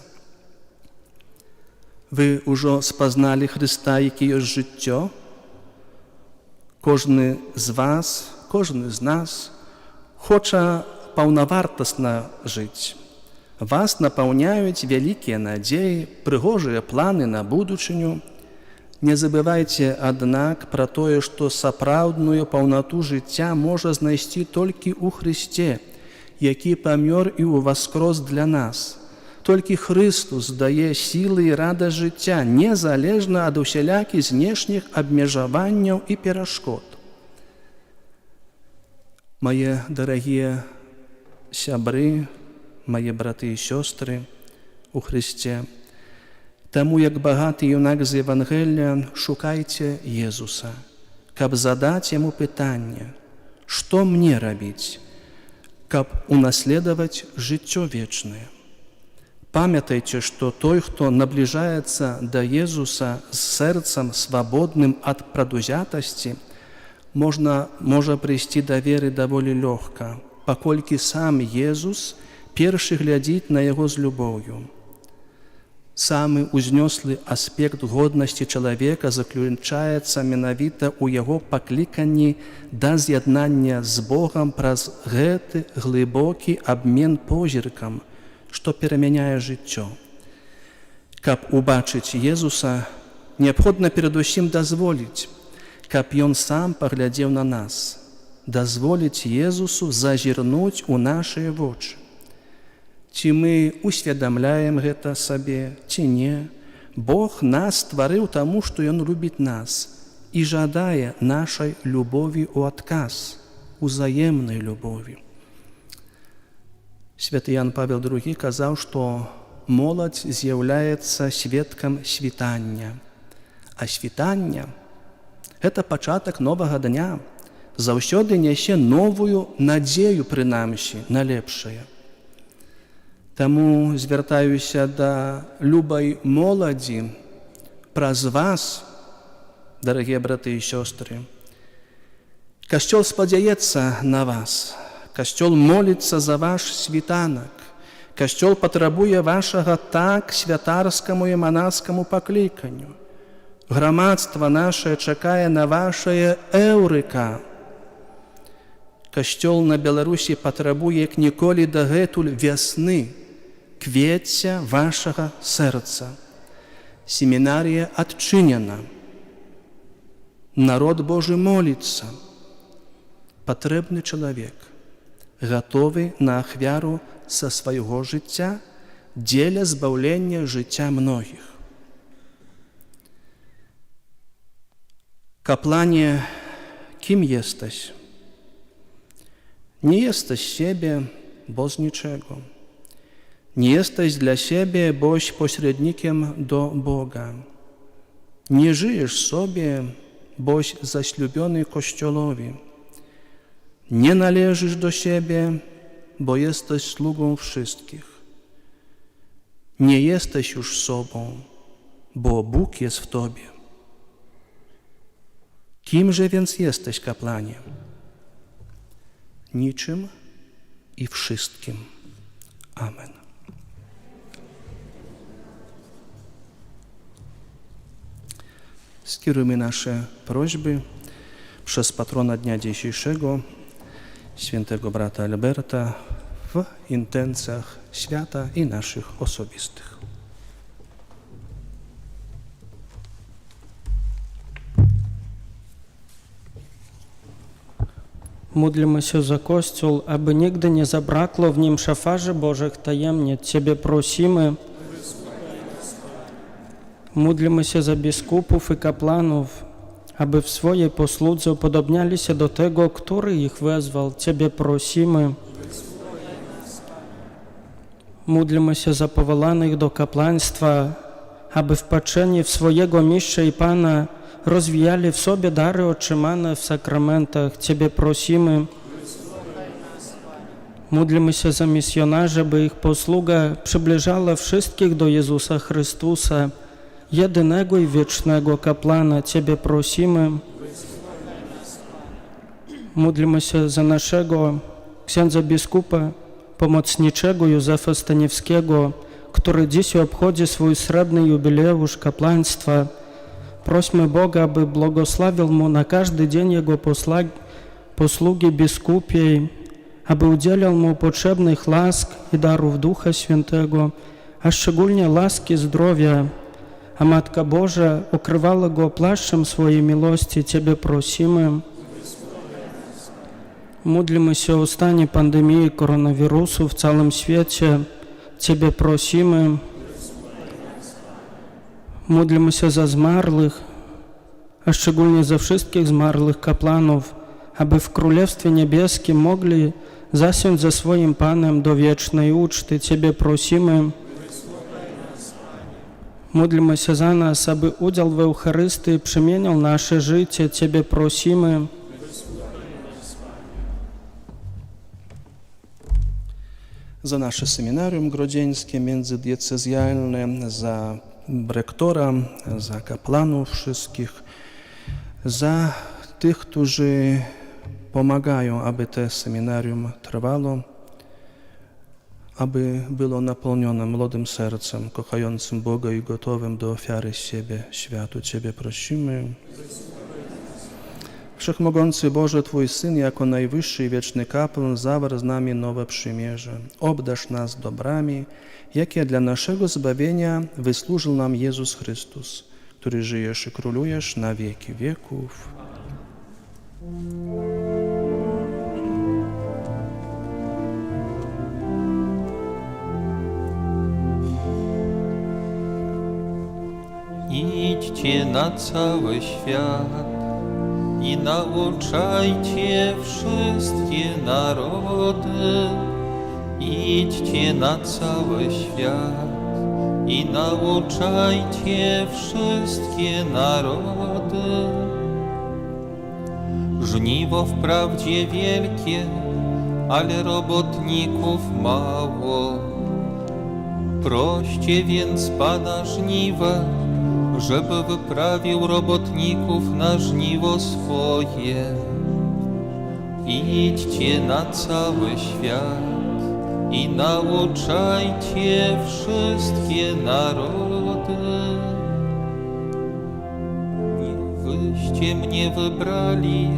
[SPEAKER 2] Вы ўжо спазналі Хрыста, які ёсць жыццё? Кожны з вас, кожны з нас хоча паўнавартасна жыць. Вас напаўняюць вялікія надзеі, прыгожыя планы на будучыню. Не забывайце, аднак, пра тое, што сапраўдную паўнату жыцця можа знайсці толькі ў Хрысце, які памёр і ўваскрос для нас. Толькі Христус дае сілы і радасць жыцця, незалежна ад усялякіх знешніх абмежаванняў і перашкод. Мае дарагія сябры, мае браты і сёстры у Хрысце, таму, як багаты юнак з Евангелія, шукайце Езуса, каб задаць яму пытанне: што мне рабіць, каб унаследаваць жыццё вечнае? Памятайце, што той, хто набліжаецца да Езуса з сэрцам свабодным ад прадузятасці, можа прыйсці да веры даволі лёгка, паколькі сам Езус першы глядзіць на яго з любоўю. Самы ўзнёслы аспект годнасці чалавека заключаецца менавіта ў яго пакліканні да з'яднання з Богам праз гэты глыбокі абмен позіркам, што перамяняе жыццё. Каб убачыць Езуса, неабходна перадусім дазволіць, каб Ён сам паглядзеў на нас. дазволіць Езусу зазірнуць у нашыя вочы. Ці мы усведамляем гэта сабе, ці не, Бог нас стварыў таму, што Ён любіць нас і жадае нашай любові ў адказ, узаемнай любові. Святы Ян Павел II казаў, што моладзь з'яўляецца сведкам світання, а світанне – гэта пачатак новага дня, заўсёды нясе новую надзею, прынамсі, на лепшае. Таму звяртаюся да любай моладзі праз вас, дарагія браты і сёстры. Касцёл спадзяецца на вас, Касцёл моліцца за ваш світанак, Касцёл патрабуе вашага так святарскаму і манаскаму пакліканню. Грамадства нашае чакае на вашае эўрыка. Касцёл на Беларусі патрабуе як ніколі дагэтуль вясны, квецця вашага сэрца. Семінарія адчынена. Народ Божы моліцца. Патрэбны чалавек, гатовы на ахвяру са свайго жыцця дзеля збаўлення жыцця многіх. Каплане, kim jesteś? Nie jesteś siebie, bo z niczego. Nie jesteś dla siebie, boś pośrednikiem do Boga. Nie żyjesz sobie, boś zaślubiony Kościołowi. Nie należysz do siebie, bo jesteś sługą wszystkich. Nie jesteś już sobą, bo Bóg jest w tobie. Kimże więc jesteś, kaplanie? Niczym i wszystkim. Amen. Skierujmy nasze prośby przez patrona dnia dzisiejszego, świętego brata Alberta, w intencjach świata i naszych osobistych.
[SPEAKER 6] Módlmy za Kościół, aby nigdy nie zabrakło w nim szafarzy Bożych tajemnic. Ciebie prosimy. Módlmy za biskupów i kapłanów, aby w swojej posłudze upodobniali się do tego, który ich wezwał. Ciebie prosimy. Módlmy za powołanych do kapłaństwa, aby w patrzeniu w swojego mistrza i Pana rozwijali w sobie dary otrzymane w sakramentach. Ciebie prosimy. Módlmy się za misjonarzy, by ich posługa przybliżała wszystkich do Jezusa Chrystusa, jedynego i wiecznego kapłana. Ciebie prosimy. Módlmy się za naszego księdza biskupa pomocniczego Józefa Staniewskiego, który dziś obchodzi swój srebrny jubileusz kapłaństwa. Prośmy Boga, aby błogosławił mu na każdy dzień jego posługi biskupiej, aby udzielał mu potrzebnych łask i darów Ducha Świętego, a szczególnie łaski zdrowia. A Matka Boża okrywała go płaszczem swojej miłości. Ciebie prosimy. Módlmy się o stanie pandemii koronawirusu w całym świecie. Ciebie prosimy. Módlmy się za zmarłych, a szczególnie za wszystkich zmarłych kapłanów, aby w Królestwie Niebieskim mogli zasiąść ze swoim Panem do wiecznej uczty. Ciebie prosimy. Módlmy się za nas, aby udział w Eucharystii przemieniał nasze życie. Ciebie prosimy.
[SPEAKER 2] Za nasze seminarium grodzieńskie międzydiecezjalne, za rektora, za kapłanów wszystkich, za tych, którzy pomagają, aby to seminarium trwało, aby było napełnione młodym sercem, kochającym Boga i gotowym do ofiary siebie światu. Ciebie prosimy. Wszechmogący Boże, Twój Syn, jako najwyższy i wieczny kapłan, zawarł z nami nowe przymierze. Obdarz nas dobrami, jakie dla naszego zbawienia wysłużył nam Jezus Chrystus, który żyjesz i królujesz na wieki wieków.
[SPEAKER 1] Idźcie na cały świat i nauczajcie wszystkie narody. Idźcie na cały świat i nauczajcie wszystkie narody. Żniwo wprawdzie wielkie, ale robotników mało. Proście więc Pana żniwa, żeby wyprawił robotników na żniwo swoje. Idźcie na cały świat i nauczajcie wszystkie narody. Nie wyście mnie wybrali,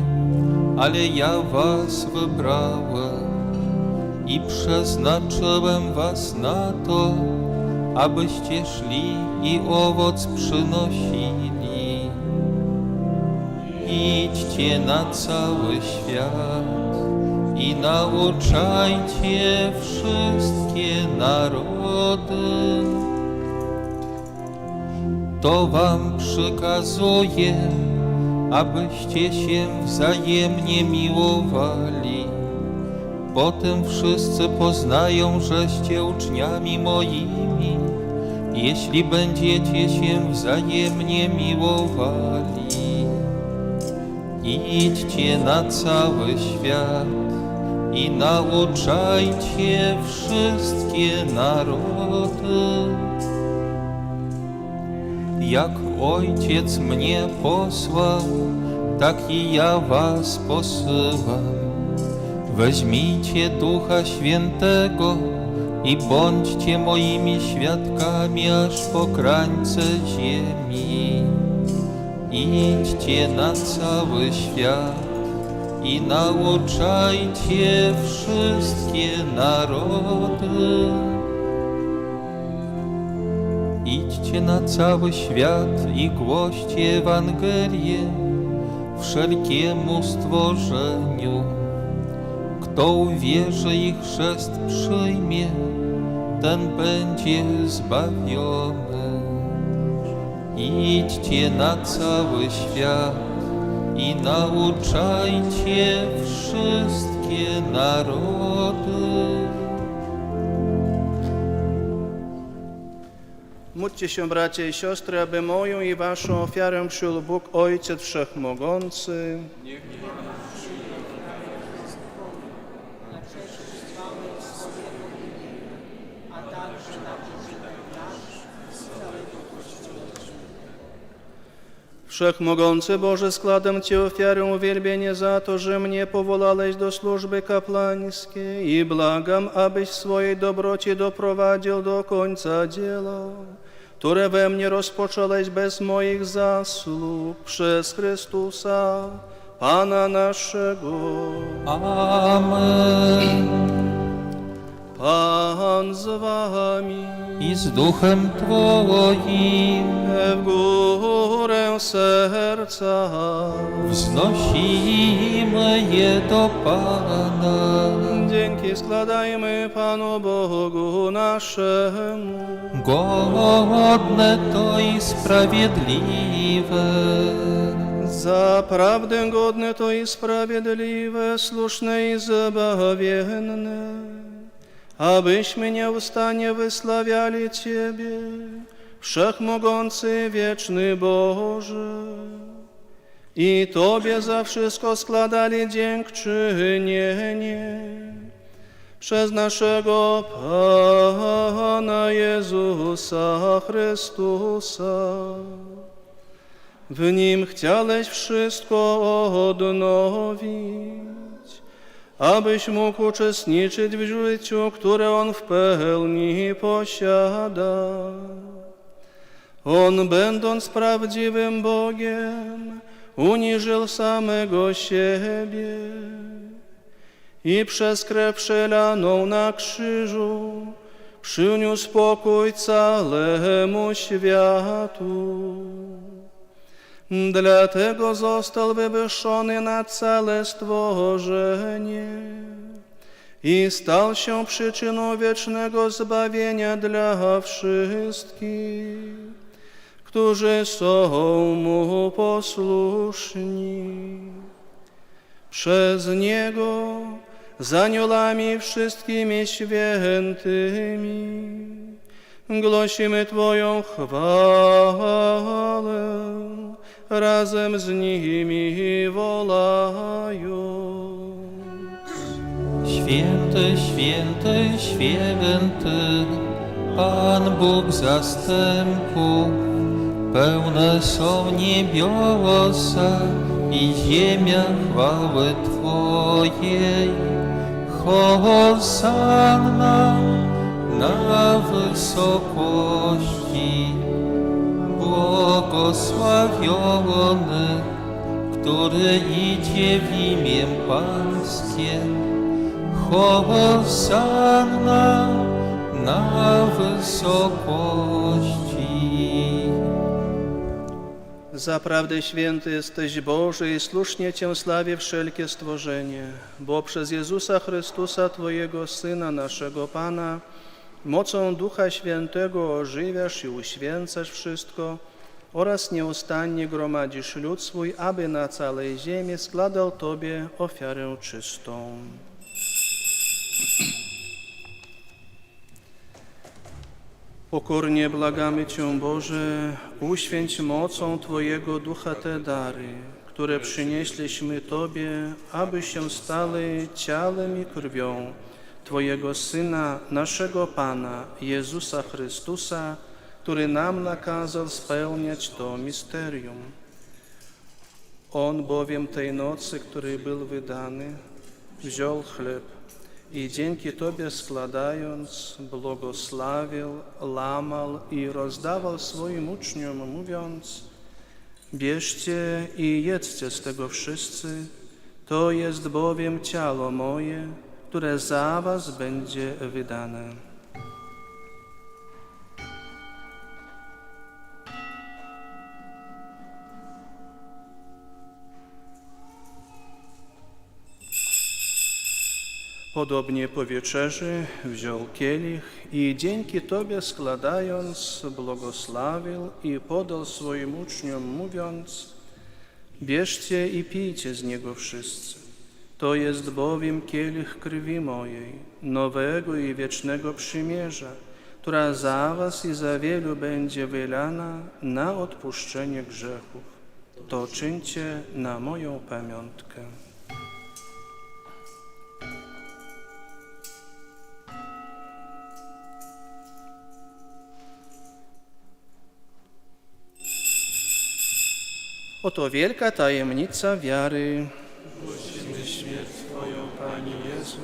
[SPEAKER 1] ale ja was wybrałem i przeznaczyłem was na to, abyście szli i owoc przynosili. Idźcie na cały świat i nauczajcie wszystkie narody. To wam przykazuję, abyście się wzajemnie miłowali. Potem wszyscy poznają, żeście uczniami moimi, jeśli będziecie się wzajemnie miłowali. Idźcie na cały świat i nauczajcie wszystkie narody. Jak Ojciec mnie posłał, tak i ja was posyłam. Weźmijcie Ducha Świętego i bądźcie moimi świadkami aż po krańce ziemi. Idźcie na cały świat i nauczajcie wszystkie narody. Idźcie na cały świat i głoście Ewangelię wszelkiemu stworzeniu. Kto uwierzy i chrzest przyjmie, ten będzie zbawiony. Idźcie na cały świat i nauczajcie wszystkie narody.
[SPEAKER 2] Módlcie się, bracia i siostry, aby moją i waszą ofiarę przyjął Bóg Ojciec Wszechmogący. Wszechmogący Boże, składam Ci ofiarę uwielbienia za to, że mnie powołałeś do służby kapłańskiej i błagam, abyś w swojej dobroci doprowadził do końca dzieła, które we mnie rozpocząłeś bez moich zasług, przez Chrystusa, Pana naszego.
[SPEAKER 1] Amen.
[SPEAKER 2] Pan z wami.
[SPEAKER 1] I z duchem Twoim
[SPEAKER 2] W górę serca
[SPEAKER 1] wznosimy je do Pana.
[SPEAKER 2] dzięki składajmy Panu Bogu naszemu.
[SPEAKER 1] Godne to i sprawiedliwe.
[SPEAKER 2] Zaprawdę godne to i sprawiedliwe, słuszne i zbawienne, abyśmy nieustannie wysławiali Ciebie, Wszechmogący, wieczny Boże, i Tobie za wszystko składali dziękczynienie przez naszego Pana Jezusa Chrystusa. W Nim chciałeś wszystko odnowić, abyś mógł uczestniczyć w życiu, które On w pełni posiada. On, będąc prawdziwym Bogiem, uniżył samego siebie i przez krew przelaną na krzyżu przyniósł pokój całemu światu. Dlatego został wywyższony nad całe stworzenie i stał się przyczyną wiecznego zbawienia dla wszystkich, którzy są Mu posłuszni. Przez Niego z aniołami wszystkimi świętymi głosimy Twoją chwałę, razem z nimi wołając.
[SPEAKER 1] Święty, święty, święty, Pan Bóg zastępów, pełne są niebiosa i ziemia chwały Twojej. Hosanna na wysokości, błogosławiony, który idzie w imię Pańskie. Hosanna na wysokości.
[SPEAKER 2] Zaprawdę święty jesteś Boże i słusznie Cię sławię wszelkie stworzenie, bo przez Jezusa Chrystusa, Twojego Syna, naszego Pana, mocą Ducha Świętego ożywiasz i uświęcasz wszystko oraz nieustannie gromadzisz lud swój, aby na całej ziemi składał Tobie ofiarę czystą. Pokornie błagamy Cię, Boże, uświęć mocą Twojego Ducha te dary, które przynieśliśmy Tobie, aby się stały ciałem i krwią Twojego Syna, naszego Pana, Jezusa Chrystusa, który nam nakazał spełniać to misterium. On bowiem tej nocy, której był wydany, wziął chleb i dzięki Tobie składając, błogosławił, łamał i rozdawał swoim uczniom, mówiąc: bierzcie i jedzcie z tego wszyscy, to jest bowiem ciało moje, które za was będzie wydane. Podobnie po wieczerzy wziął kielich i dzięki Tobie składając, błogosławił i podał swoim uczniom, mówiąc: bierzcie i pijcie z niego wszyscy. To jest bowiem kielich krwi mojej, nowego i wiecznego przymierza, która za was i za wielu będzie wylana na odpuszczenie grzechów. To czyńcie na moją pamiątkę. Oto wielka tajemnica wiary. Głosimy śmierć Twoją, Panie Jezu.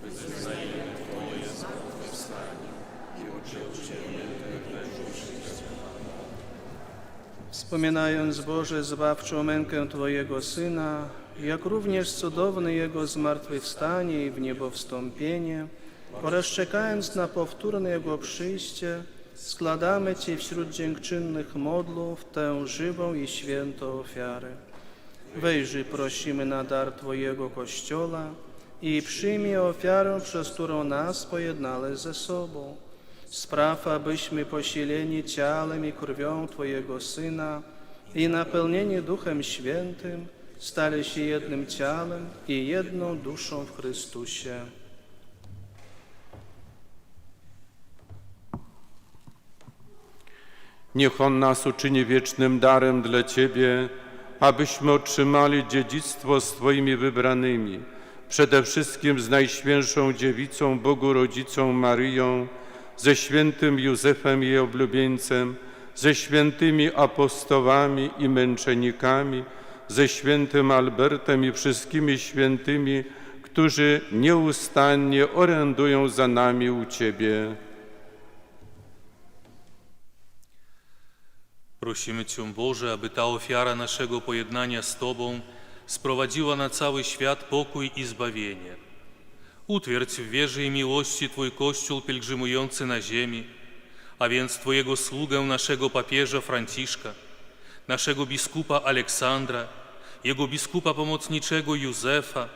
[SPEAKER 2] Wyznajemy Twoje zmartwychwstanie i udzielenie Twojego życia. Wspominając, Boże, zbawczą mękę Twojego Syna, jak również cudowne Jego zmartwychwstanie i w niebo wstąpienie, oraz czekając na powtórne Jego przyjście, składamy Ci wśród dziękczynnych modlów tę żywą i świętą ofiarę. Wejrzyj, prosimy, na dar Twojego Kościoła i przyjmij ofiarę, przez którą nas pojednałeś ze sobą. Spraw, abyśmy posileni ciałem i krwią Twojego Syna i napełnieni Duchem Świętym stali się jednym ciałem i jedną duszą w Chrystusie.
[SPEAKER 3] Niech On nas uczyni wiecznym darem dla Ciebie, abyśmy otrzymali dziedzictwo z Twoimi wybranymi, przede wszystkim z Najświętszą Dziewicą, Bogu Rodzicą Maryją, ze świętym Józefem jej oblubieńcem, ze świętymi apostołami i męczennikami, ze świętym Albertem i wszystkimi świętymi, którzy nieustannie orędują za nami u Ciebie.
[SPEAKER 7] Prosimy Cię, Boże, aby ta ofiara naszego pojednania z Tobą sprowadziła na cały świat pokój i zbawienie. Utwierdź w wierze i miłości Twój Kościół pielgrzymujący na ziemi, a więc Twojego sługę, naszego papieża Franciszka, naszego biskupa Aleksandra, jego biskupa pomocniczego Józefa,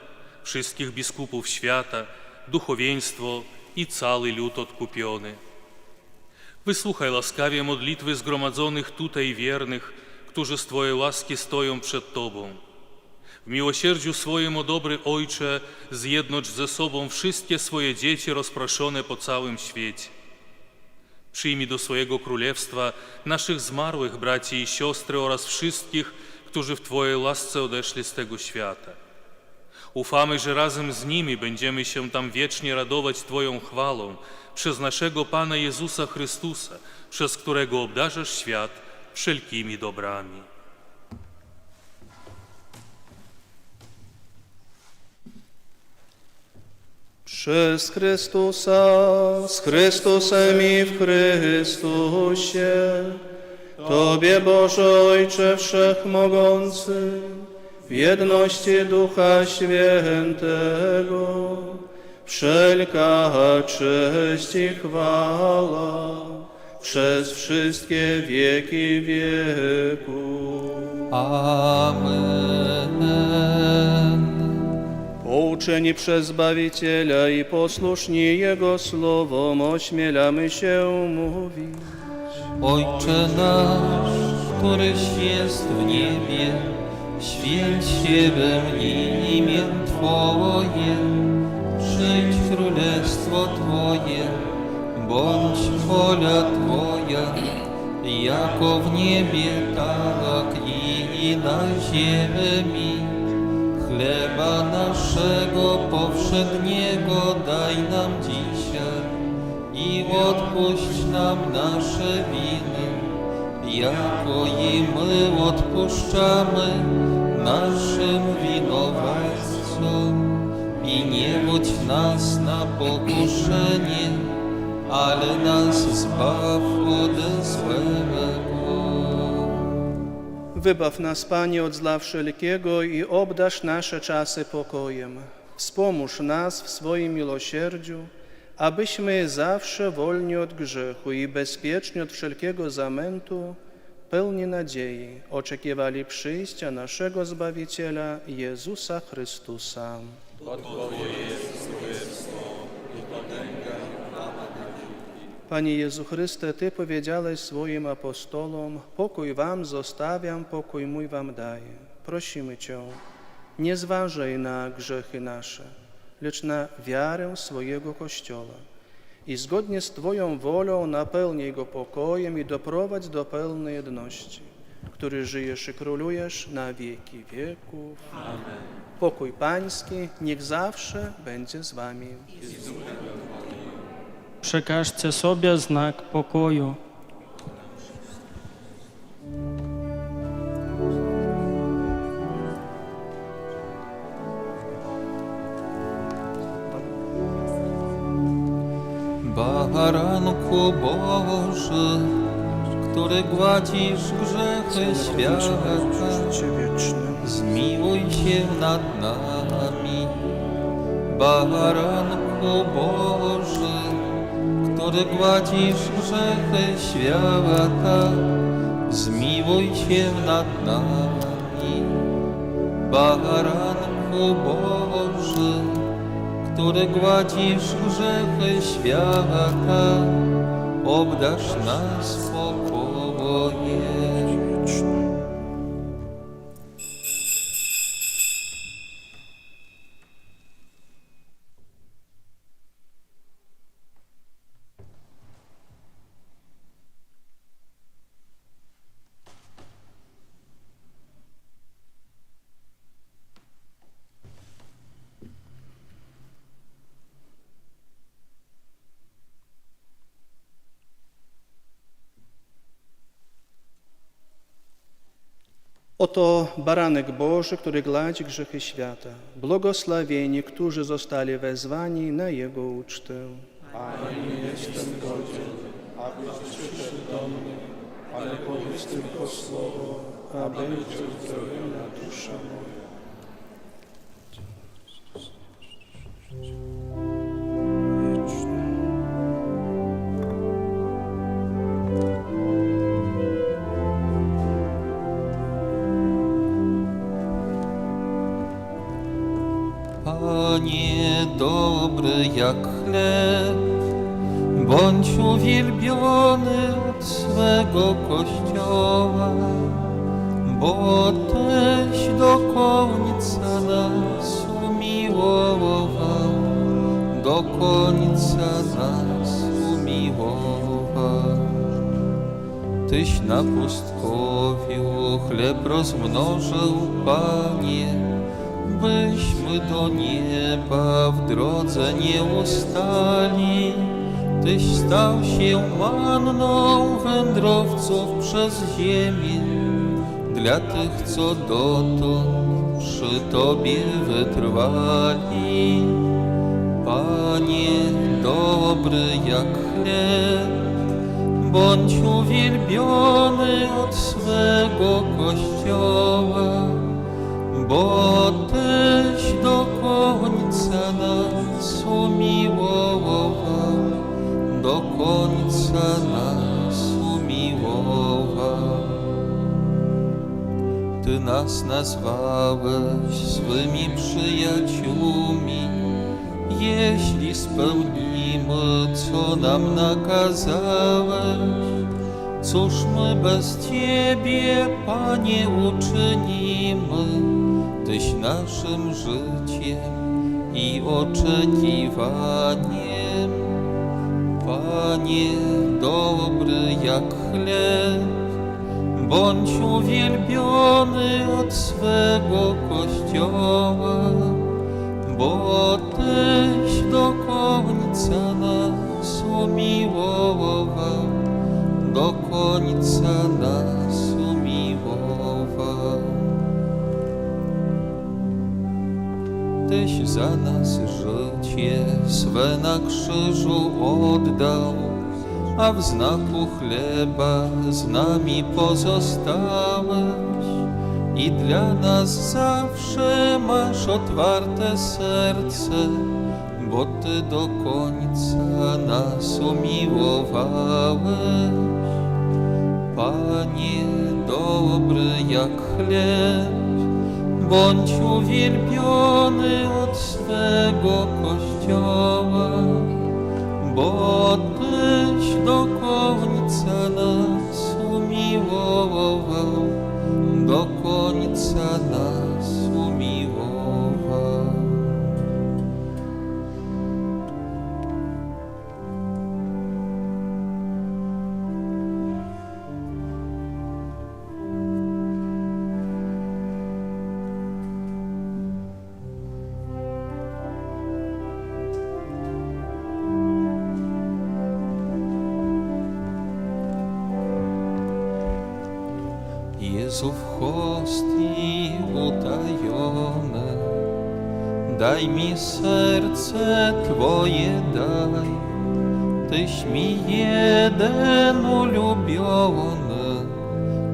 [SPEAKER 7] wszystkich biskupów świata, duchowieństwo i cały lud odkupiony. Wysłuchaj łaskawie modlitwy zgromadzonych tutaj wiernych, którzy z Twojej łaski stoją przed Tobą. W miłosierdziu swoim, o dobry Ojcze, zjednocz ze sobą wszystkie swoje dzieci rozproszone po całym świecie. Przyjmij do swojego królestwa naszych zmarłych braci i siostry oraz wszystkich, którzy w Twojej łasce odeszli z tego świata. Ufamy, że razem z nimi będziemy się tam wiecznie radować Twoją chwałą przez naszego Pana Jezusa Chrystusa, przez którego obdarzasz świat wszelkimi dobrami.
[SPEAKER 2] Przez Chrystusa, z Chrystusem i w Chrystusie, Tobie, Boże Ojcze Wszechmogący, w jedności Ducha Świętego, wszelka cześć i chwała przez wszystkie wieki wieków.
[SPEAKER 1] Amen.
[SPEAKER 2] Pouczeni przez Zbawiciela i posłuszni Jego słowom, ośmielamy się mówić.
[SPEAKER 1] Ojcze nasz, któryś jest w niebie, święć się imię Twoje, przyjdź królestwo Twoje, bądź wola Twoja, jako w niebie, tak i na ziemi. Chleba naszego powszedniego daj nam dzisiaj i odpuść nam nasze winy, jako i my odpuszczamy naszym winowajcom. I nie wódź nas na pokuszenie, ale nas zbaw od złego.
[SPEAKER 2] Wybaw nas, Panie, od zła wszelkiego i obdarz nasze czasy pokojem. Wspomóż nas w swoim miłosierdziu, abyśmy zawsze wolni od grzechu i bezpieczni od wszelkiego zamętu, pełni nadziei, oczekiwali przyjścia naszego Zbawiciela Jezusa Chrystusa. Panie Jezu Chryste, Ty powiedziałeś swoim apostolom, pokój wam zostawiam, pokój mój wam daję. Prosimy Cię, nie zważaj na grzechy nasze, lecz na wiarę swojego Kościoła i zgodnie z Twoją wolą napełnij go pokojem i doprowadź do pełnej jedności, który żyjesz i królujesz na wieki wieków. Amen. Pokój Pański niech zawsze będzie z Wami.
[SPEAKER 6] Przekażcie sobie znak pokoju.
[SPEAKER 1] Baranku Boży, który gładzisz grzechy świata, zmiłuj się nad nami. Baranku Boży, który gładzisz grzechy świata, zmiłuj się nad nami. Baranku Boży, który gładzisz grzechy świata, obdarz nas spokojem.
[SPEAKER 2] Oto baranek Boży, który gładzi grzechy świata. Błogosławieni, którzy zostali wezwani na Jego ucztę.
[SPEAKER 8] Panie, nie jestem godzien, abyś przyszedł do mnie, ale powiedz tylko słowo, a będzie uzdrowiona dusza moja.
[SPEAKER 1] Panie dobry jak chleb, bądź uwielbiony od swego Kościoła, bo Tyś do końca nas umiłował, do końca nas umiłował. Tyś na pustkowiu chleb rozmnożył, Panie, byśmy do nieba w drodze nie ustali. Tyś stał się manną wędrowców przez ziemię, dla tych, co dotąd przy Tobie wytrwali. Panie, dobry jak chleb, bądź uwielbiony od swego Kościoła, bo Tyś do końca nas umiłował, do końca nas umiłował. Ty nas nazwałeś swymi przyjaciółmi, jeśli spełnimy, co nam nakazałeś. Cóż my bez Ciebie, Panie, uczynimy? Tyś naszym życiem i oczekiwaniem. Panie, dobry jak chleb, bądź uwielbiony od swego Kościoła, bo Tyś do końca nas umiłował, do końca nas umiłował. Tyś za nas życie swe na krzyżu oddał, a w znaku chleba z nami pozostałeś i dla nas zawsze masz otwarte serce, bo Ty do końca nas umiłowałeś. Panie, dobry jak chleb, bądź uwielbiony od swego Kościoła, bo Tyś do końca nas umiłował, do końca nas umiłował. Jezu w hostii utajone, daj mi serce Twoje, daj. Tyś mi jeden ulubiony,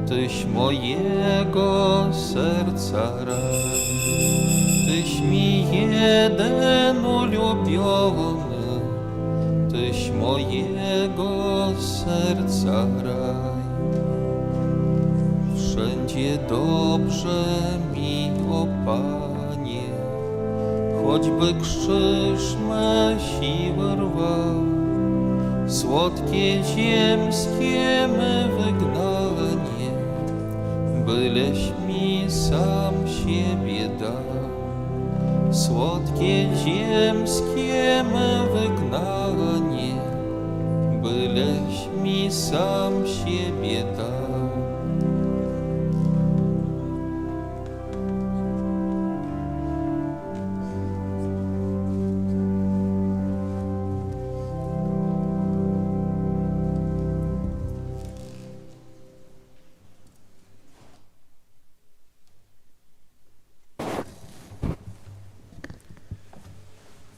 [SPEAKER 1] Tyś mojego serca raj. Tyś mi jeden ulubiony, Tyś mojego serca raj. Wszędzie dobrze mi, o Panie, choćby krzyż me siły rwał. Słodkie ziemskie me wygnanie, byleś mi sam siebie dał. Słodkie ziemskie me wygnanie, byleś mi sam siebie dał.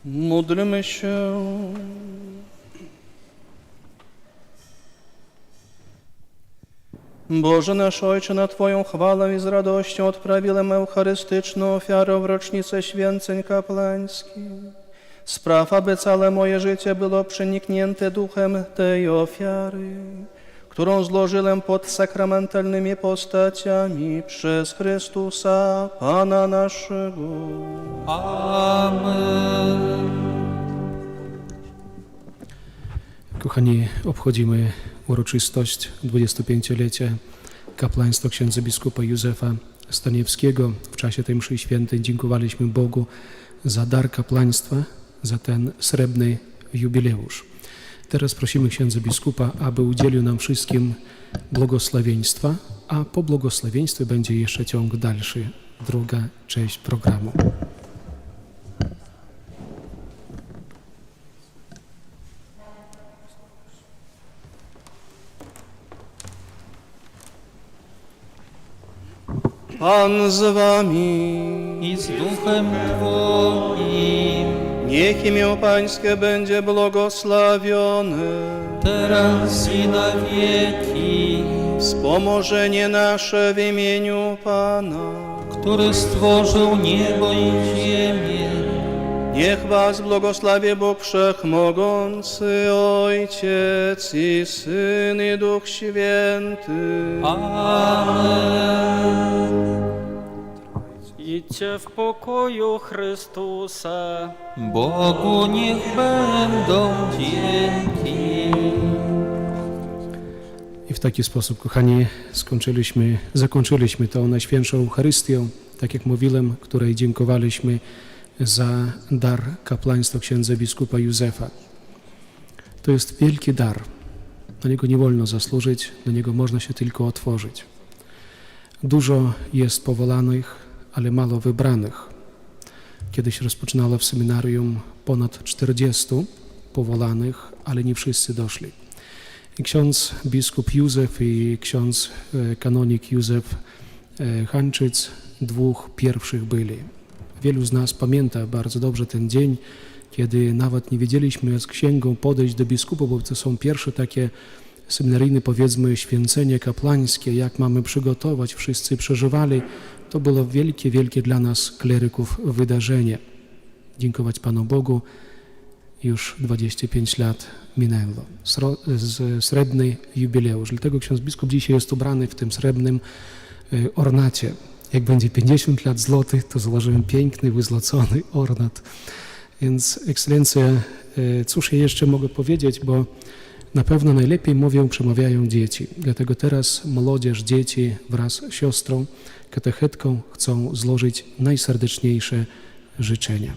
[SPEAKER 2] Módlmy się. Boże nasz Ojcze, na Twoją chwałę i z radością odprawiłem eucharystyczną ofiarę w rocznicę święceń kapłańskich. Spraw, aby całe moje życie było przeniknięte duchem tej ofiary, którą złożyłem pod sakramentalnymi postaciami przez Chrystusa, Pana naszego.
[SPEAKER 1] Amen.
[SPEAKER 9] Kochani, obchodzimy uroczystość 25-lecia kapłaństwa księdza biskupa Józefa Staniewskiego. W czasie tej mszy świętej dziękowaliśmy Bogu za dar kapłaństwa, za ten srebrny jubileusz. Teraz prosimy księdza biskupa, aby udzielił nam wszystkim błogosławieństwa, a po błogosławieństwie będzie jeszcze ciąg dalszy, druga część programu.
[SPEAKER 2] Pan z wami.
[SPEAKER 1] I z duchem Twoim,
[SPEAKER 2] Niech imię Pańskie będzie błogosławione.
[SPEAKER 1] teraz i na wieki,
[SPEAKER 2] Wspomożenie nasze w imieniu Pana.
[SPEAKER 1] który stworzył niebo i ziemię.
[SPEAKER 2] Niech was błogosławi Bóg Wszechmogący, Ojciec i Syn i Duch Święty.
[SPEAKER 1] Amen.
[SPEAKER 6] Idźcie w pokoju Chrystusa.
[SPEAKER 1] Bogu niech będą dzięki.
[SPEAKER 9] I w taki sposób, kochani, zakończyliśmy tą Najświętszą Eucharystią, tak jak mówiłem, której dziękowaliśmy za dar kapłaństwa księdza biskupa Józefa. To jest wielki dar. Na niego nie wolno zasłużyć, na niego można się tylko otworzyć. Dużo jest powolanych, ale mało wybranych. Kiedyś rozpoczynało w seminarium ponad 40 powolanych, ale nie wszyscy doszli. I ksiądz biskup Józef i ksiądz kanonik Józef Hanczyc, dwóch pierwszych byli. Wielu z nas pamięta bardzo dobrze ten dzień, kiedy nawet nie wiedzieliśmy z księgą podejść do biskupa, bo to są pierwsze takie seminaryjne, powiedzmy, święcenie kapłańskie, jak mamy przygotować, wszyscy przeżywali. To było wielkie, wielkie dla nas, kleryków, wydarzenie. Dziękować Panu Bogu. Już 25 lat minęło. Srebrny jubileusz. Dlatego ksiądz biskup dzisiaj jest ubrany w tym srebrnym ornacie. Jak będzie 50 lat złotych, to założymy piękny, wyzłocony ornat. Więc, ekscelencje, cóż ja jeszcze mogę powiedzieć, bo na pewno najlepiej przemawiają dzieci. Dlatego teraz młodzież, dzieci wraz z siostrą, katechetką chcą złożyć najserdeczniejsze życzenia.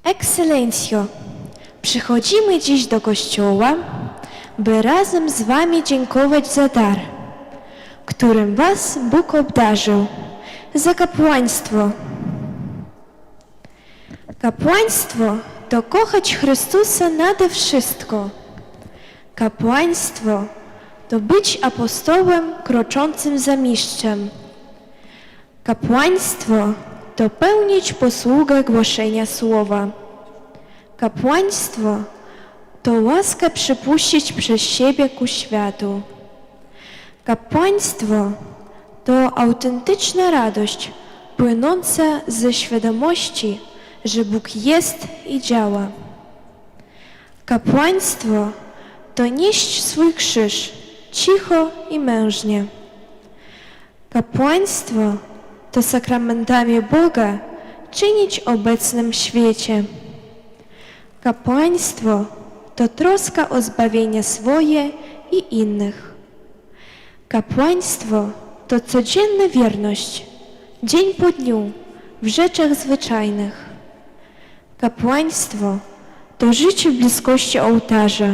[SPEAKER 10] Ekscelencjo, przychodzimy dziś do kościoła, by razem z wami dziękować za dar, którym was Bóg obdarzył, za kapłaństwo. Kapłaństwo to kochać Chrystusa nade wszystko. Kapłaństwo to być apostołem kroczącym za mistrzem. Kapłaństwo to pełnić posługę głoszenia słowa. Kapłaństwo to łaskę przypuścić przez siebie ku światu. Kapłaństwo to autentyczna radość płynąca ze świadomości, że Bóg jest i działa. Kapłaństwo to nieść swój krzyż cicho i mężnie. Kapłaństwo to sakramentami Boga czynić obecnym w świecie. Kapłaństwo to troska o zbawienie swoje i innych. Kapłaństwo to codzienna wierność, dzień po dniu, w rzeczach zwyczajnych. Kapłaństwo to życie w bliskości ołtarza,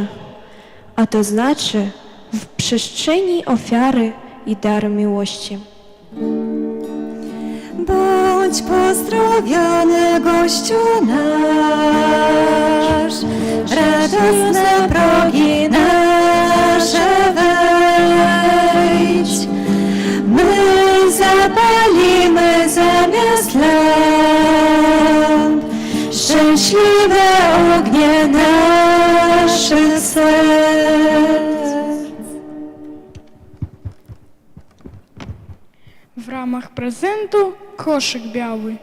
[SPEAKER 10] a to znaczy w przestrzeni ofiary i daru miłości.
[SPEAKER 11] Bądź pozdrowiony, gościu nasz, w radosne progi nasze wejdź. My zapalimy zamiast lamp szczęśliwe ognie naszych serc.
[SPEAKER 12] ramach prezentu koszyk biały,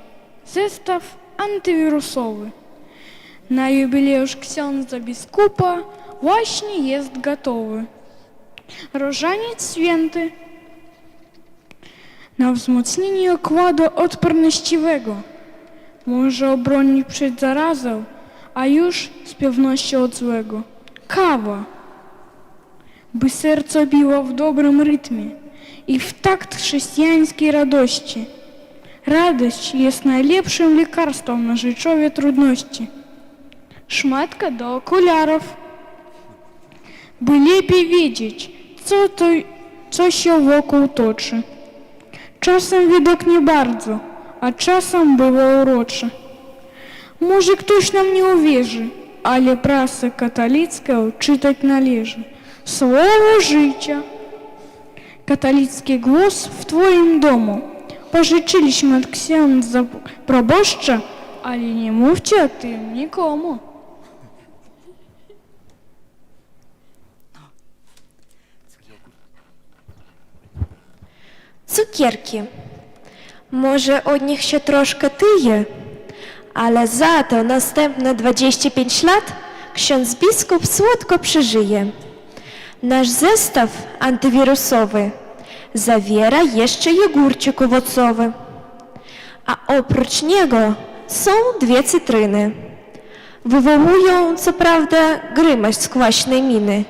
[SPEAKER 12] zestaw antywirusowy. Na jubileusz księdza biskupa właśnie jest gotowy. Różaniec święty na wzmocnienie układu odpornościowego. Może obronić przed zarazą, a już z pewnością od złego. Kawa, by serce biło w dobrym rytmie i w takt chrześcijańskiej radości. Radość jest najlepszym lekarstwem na życiowe trudności. Szmatka do okularów, by lepiej wiedzieć, co się wokół toczy. Czasem widok nie bardzo, a czasem bywa uroczy. Może ktoś nam nie uwierzy, ale prasę katolicką czytać należy. Słowo życia. Katolicki głos w twoim domu. Pożyczyliśmy od księdza proboszcza, ale nie mówcie o tym nikomu.
[SPEAKER 10] Cukierki. Może od nich się troszkę tyje, ale za to następne 25 lat ksiądz biskup słodko przeżyje. Nasz zestaw antywirusowy zawiera jeszcze jogurcik owocowy, a oprócz niego są 2 cytryny. Wywołują, co prawda, grymość z kwaśnej miny.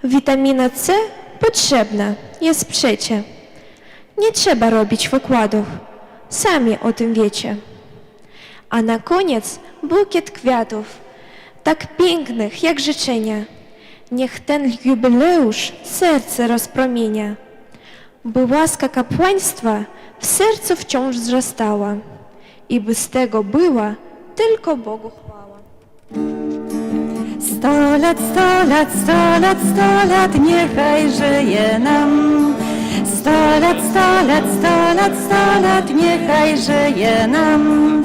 [SPEAKER 10] Witamina C potrzebna jest przecie. Nie trzeba robić wykładów, sami o tym wiecie. A na koniec bukiet kwiatów, tak pięknych jak życzenia. Niech ten jubileusz serce rozpromienia, by łaska kapłaństwa w sercu wciąż wzrastała i by z tego była tylko Bogu chwała.
[SPEAKER 11] 100 lat, 100 lat, 100 lat, 100 lat, niechaj żyje nam. 100 lat, 100 lat, 100 lat, 100 lat, niechaj żyje nam.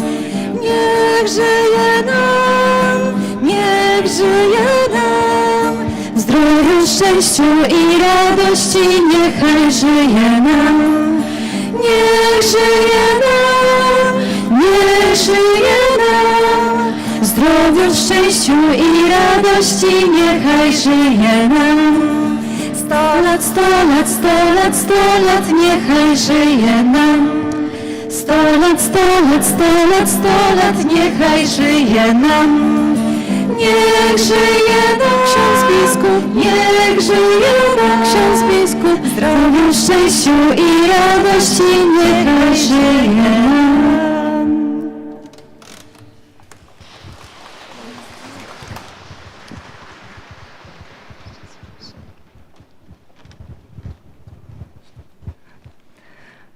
[SPEAKER 11] Niech żyje nam, niech żyje nam. W zdrowiu, szczęściu i radości niechaj żyje nam. Niech żyje nam, niech żyje nam. W zdrowiu, szczęściu i radości niechaj żyje nam. 100 lat, 100 lat, 100 lat, 100 lat, niechaj żyje nam. 100 lat, 100 lat, 100 lat, 100 lat, niechaj żyje nam. Niech żyje nam ksiądz biskup, niech żyje nam ksiądz biskup. W zdrowiu, szczęściu i radości niechaj żyje nam.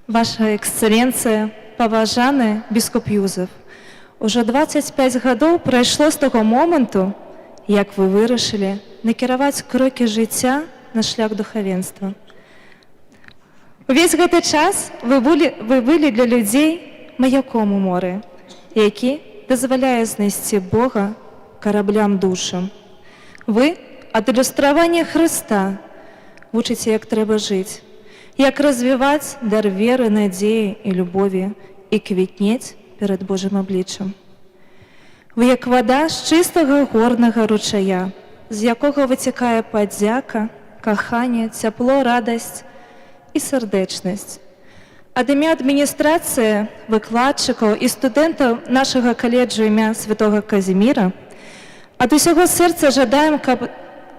[SPEAKER 13] Ваша Эксцелленция, поважаны біскуп Юзеф, уже 25 гадоў прайшло з таго моманту, як вы вырашылі накіраваць крокі жыцця на шлях духавенства. Увесь гэты час вы былі для людзей маяком у моры, які дазваляе знайсці Бога караблям душам. Вы ад ілюстравання Хрыста вучыце, як трэба жыць, як развіваць дар веры, надзеі і любові і квітнець перад Божым абліччам. Вы як вада з чыстага горнага ручая, з якога выцякае падзяка, каханне, цяпло, радасць і сардэчнасць. Ад імя адміністрацыі, выкладчыкаў і студэнтаў нашага каледжу імя святога Казіміра ад усяго сэрца жадаем, каб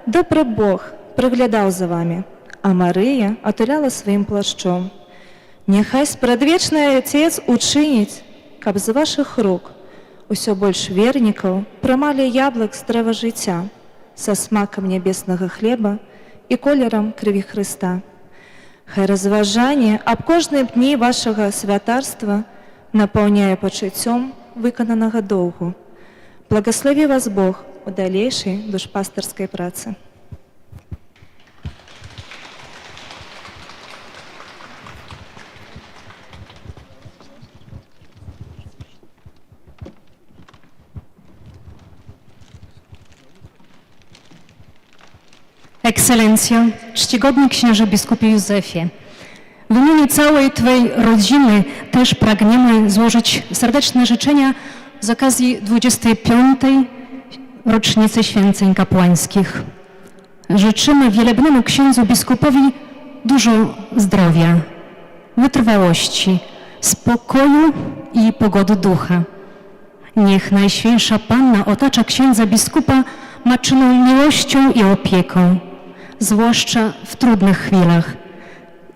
[SPEAKER 13] добры Бог прыглядаў за вамі, а Марыя атуляла сваім плашчом. Няхай спрадвечны Отец учыніць, каб з вашых рук усё больш вернікаў прымалі яблык з дрэва жыцця са смакам нябеснага хлеба і колерам крыві Хрыста. Хай разважанне аб кожным дні вашага святарства напаўняе пачуццём выкананага доўгу. Благослови вас Бог у далейшай душпастырскай працы.
[SPEAKER 14] Ekscelencjo, czcigodny księże biskupie Józefie, W imieniu całej Twojej rodziny też pragniemy złożyć serdeczne życzenia z okazji 25. rocznicy święceń kapłańskich. Życzymy wielebnemu księdzu biskupowi dużo zdrowia, wytrwałości, spokoju i pogody ducha. Niech Najświętsza Panna otacza księdza biskupa matczyną miłością i opieką, zwłaszcza w trudnych chwilach,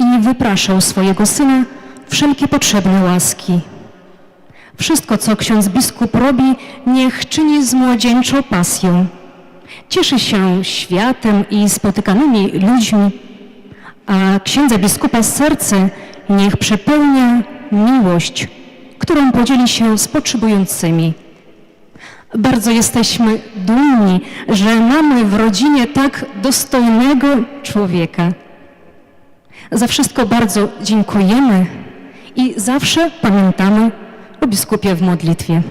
[SPEAKER 14] i wyprasza u swojego syna wszelkie potrzebne łaski. Wszystko, co ksiądz biskup robi, niech czyni z młodzieńczą pasją. Cieszy się światem i spotykanymi ludźmi, a księdza biskupa serce niech przepełnia miłość, którą podzieli się z potrzebującymi. Bardzo jesteśmy dumni, że mamy w rodzinie tak dostojnego człowieka. Za wszystko bardzo dziękujemy i zawsze pamiętamy o biskupie w modlitwie.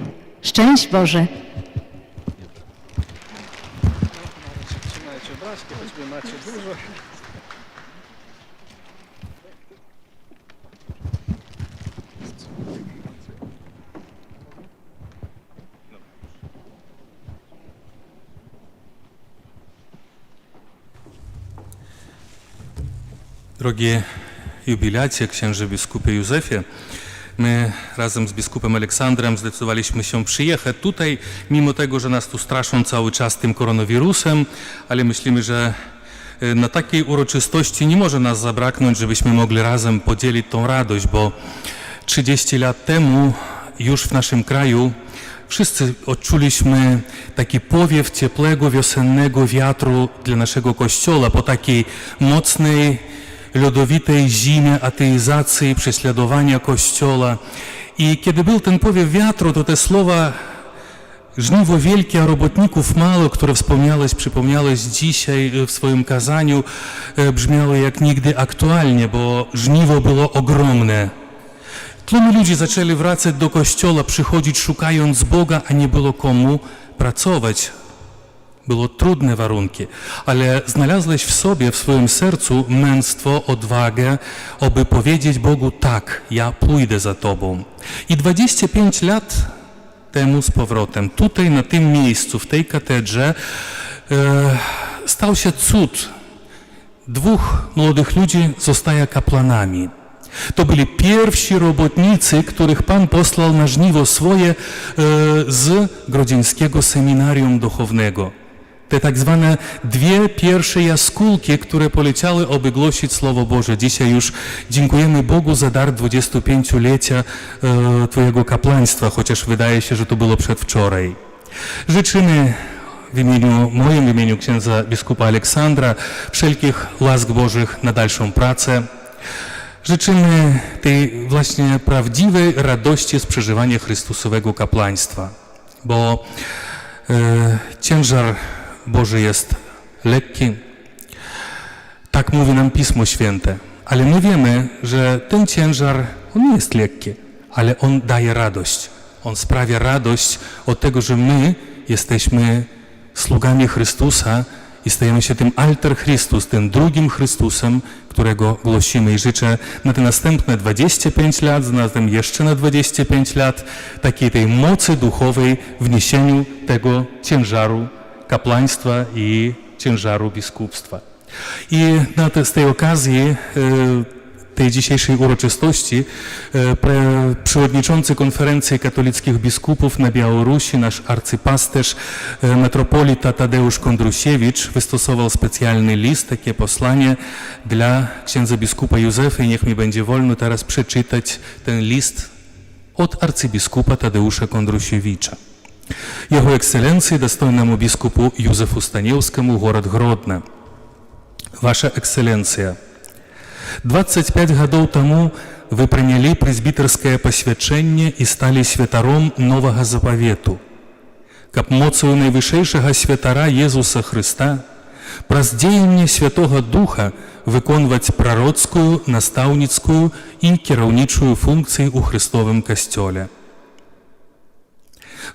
[SPEAKER 14] Szczęść Boże!
[SPEAKER 2] Trzymajcie obrazki, choćby macie dużo.
[SPEAKER 7] Drogie jubilacie, księże biskupie Józefie, my razem z biskupem Aleksandrem zdecydowaliśmy się przyjechać tutaj, mimo tego, że nas tu straszą cały czas tym koronawirusem, ale myślimy, że na takiej uroczystości nie może nas zabraknąć, żebyśmy mogli razem podzielić tą radość, bo 30 lat temu już w naszym kraju wszyscy odczuliśmy taki powiew ciepłego, wiosennego wiatru dla naszego Kościoła po takiej mocnej, lodowitej zimie ateizacji, prześladowania Kościoła. I kiedy był ten powiew wiatru, to te słowa żniwo wielkie, a robotników mało, które przypomniałeś dzisiaj w swoim kazaniu, brzmiały jak nigdy aktualnie, bo żniwo było ogromne. Tłumy ludzi zaczęli wracać do Kościoła, przychodzić szukając Boga, a nie było komu pracować. Było trudne warunki, ale znalazłeś w sobie, w swoim sercu męstwo, odwagę, aby powiedzieć Bogu tak, ja pójdę za Tobą. I 25 lat temu z powrotem, tutaj na tym miejscu, w tej katedrze stał się cud. 2 młodych ludzi zostaje kapłanami. To byli pierwsi robotnicy, których Pan posłał na żniwo swoje z Grodzieńskiego Seminarium Duchownego. Te tak zwane 2 pierwsze jaskółki, które poleciały, aby głosić Słowo Boże. Dzisiaj już dziękujemy Bogu za dar 25-lecia Twojego kapłaństwa, chociaż wydaje się, że to było przedwczoraj. Życzymy w imieniu księdza biskupa Aleksandra wszelkich łask Bożych na dalszą pracę. Życzymy tej właśnie prawdziwej radości z przeżywania Chrystusowego kapłaństwa, bo ciężar Boży jest lekki, tak mówi nam Pismo Święte, ale my wiemy, że ten ciężar, on nie jest lekki, ale on daje radość. On sprawia radość od tego, że my jesteśmy sługami Chrystusa i stajemy się tym alter Chrystus, tym drugim Chrystusem, którego głosimy. I życzę na te następne 25 lat, zatem jeszcze na 25 lat, takiej tej mocy duchowej w niesieniu tego ciężaru kapłaństwa i ciężaru biskupstwa. I z tej okazji, tej dzisiejszej uroczystości, przewodniczący Konferencji Katolickich Biskupów na Białorusi, nasz arcypasterz, metropolita Tadeusz Kondrusiewicz, wystosował specjalny list, takie posłanie dla księdza biskupa Józefa i niech mi będzie wolno teraz przeczytać ten list od arcybiskupa Tadeusza Kondrusiewicza. Jego Ekscelencji, dostojnemu biskupu Józefu Staniewskiemu, город Гродно. Ваша Экселленция, 25 годов тому вы приняли пресбітерське посвячення і стали святаром нового заповіту. Каб моцою найвищого святара Єзуса Христа, праз дзеяння Святого Духа виконувати пророцькую, наставницькую і кіраўнічую функції у Христовым Костёле.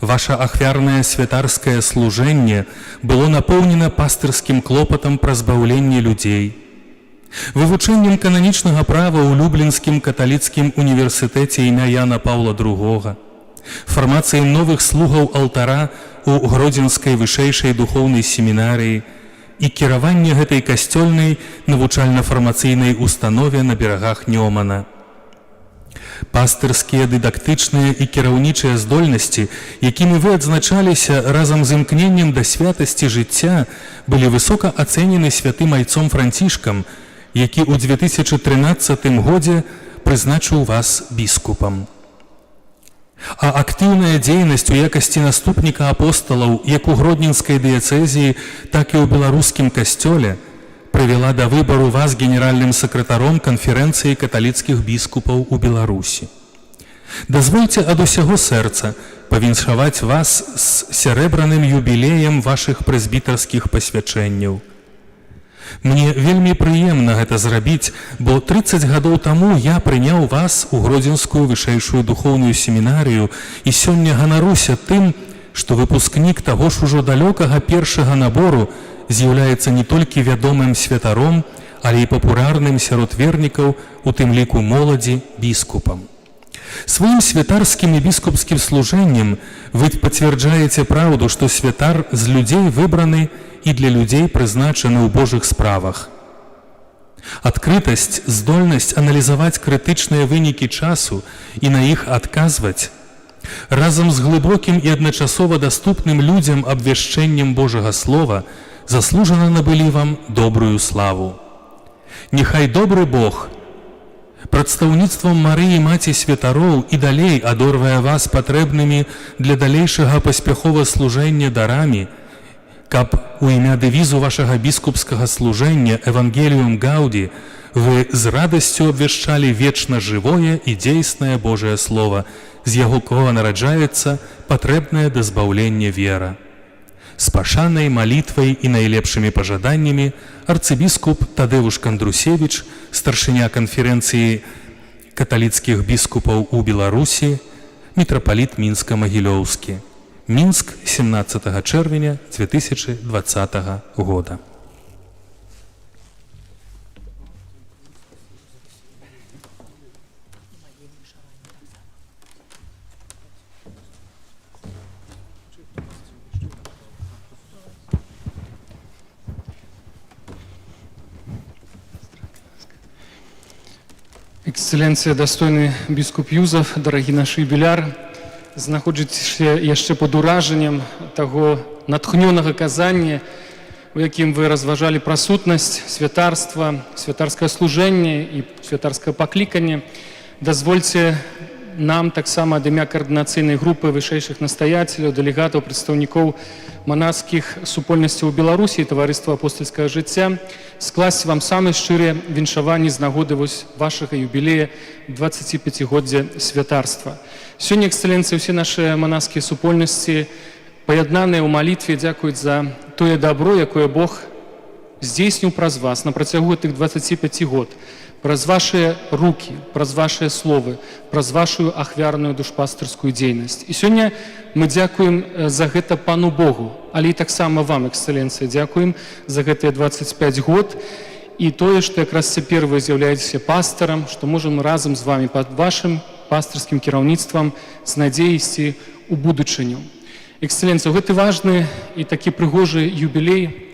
[SPEAKER 7] Ваше ахвярное святарское служение было наполнено пастырским клопотом про збавление людей, Вывучэннем кананічнага права ў Люблінскім каталіцкім універсітэце імя Яна Паўла II, фармацыяй новых слугаў алтара у Гродзенскай вышэйшай духоўнай семінарыі і кіраванне гэтай касцёльнай навучальна-фармацыйнай установе на берагах Нёмана. Пастырскія, дыдактычныя і кіраўнічыя здольнасці, якімі вы адзначаліся разам з імкненнем да святасці жыцця, былі высока ацэнены святым айцом Францішкам, які ў 2013 годзе прызначыў вас біскупам. А актыўная дзейнасць у якасці наступніка апосталаў як у Гродненскай дыяцэзіі, так і ў беларускім касцёле прывяла да выбару вас генеральным сакратаром канферэнцыі каталіцкіх біскупаў у Беларусі. Дазвольце ад усяго сэрца павіншаваць вас з сярэбраным юбілеем вашых прэзбітарскіх пасвячэнняў. Мне вельмі прыемна гэта зрабіць, бо 30 гадоў таму я прыняў вас у Гродзенскую вышэйшую духоўную семінарыю і сёння ганаруся тым, што выпускнік таго ж ужо далёкага першага набору з'яўляецца не толькі вядомым святаром, але і папулярным сярод вернікаў, у тым ліку моладзі, біскупам. Сваім святарскім і біскупскім служэннем вы пацвярджаеце праўду, што святар з людзей выбраны і для людзей прызначаны ў Божых справах. Адкрытасць, здольнасць аналізаваць крытычныя вынікі часу і на іх адказваць, разам з глыбокім і адначасова даступным людзям абвяшчэннем Божага Слова заслужана набылі вам добрую славу. Няхай добры Бог прадстаўніцтвам Марыі Маці Святароў і далей адорвае вас патрэбнымі для далейшага паспяхова служэння дарамі, каб у імя дэвізу вашага біскупскага служэння «Евангеліум Гауді» вы з радасцю абвяшчалі вечна жывое і дзейснае Божае Слово, з яго кого нараджаецца патрэбнае да збаўлення вера. З пашанай малітвай і найлепшымі пажаданнямі арцыбіскуп Тадэвуш Кандрусевіч, старшыня канферэнцыі каталіцкіх біскупаў у Беларусі, мітрапаліт Мінска-Магілёўскі. Мінск, 17 чэрвеня 2020 года.
[SPEAKER 9] Эксцэленцыя, дастойны біскуп Юзаф, дарагі наш юбіляр, знаходзіцеся яшчэ пад уражаннем таго натхнёнага казання, у якім вы разважалі пра сутнасць святарства, святарскае служэнне і святарскае пакліканне. Дазвольце нам таксама ад імя каардынацыйнай групы вышэйшых настаяцеляў, дэлегатаў, прадстаўнікоў манаскіх супольнасцяў у Беларусі і таварыства апостальскага жыцця скласці вам самыя шчырыя віншаванні з нагоды вашага юбілея 25годдзя святарства. Сёння, эксцэленцыя, усе нашы манаскія супольнасці, паяднаныя ў малітве, дзякуюць за тое дабро, якое Бог здзейсніў праз вас на працягу тых 25 год, праз вашыя рукі, праз вашыя словы, праз вашу ахвярную душпастырскую дзейнасць. І сёння мы дзякуем за гэта Пану Богу, але і таксама вам, эксцэленцыя, дзякуем за гэтыя 25 год і тое, што якраз цяпер вы з'яўляецеся пастарам, што можам разам з вамі пад вашым пастырскім кіраўніцтвам з надзеяй ісці ў будучыню. Эксцэленцыя, гэты важны і такі прыгожы юбілей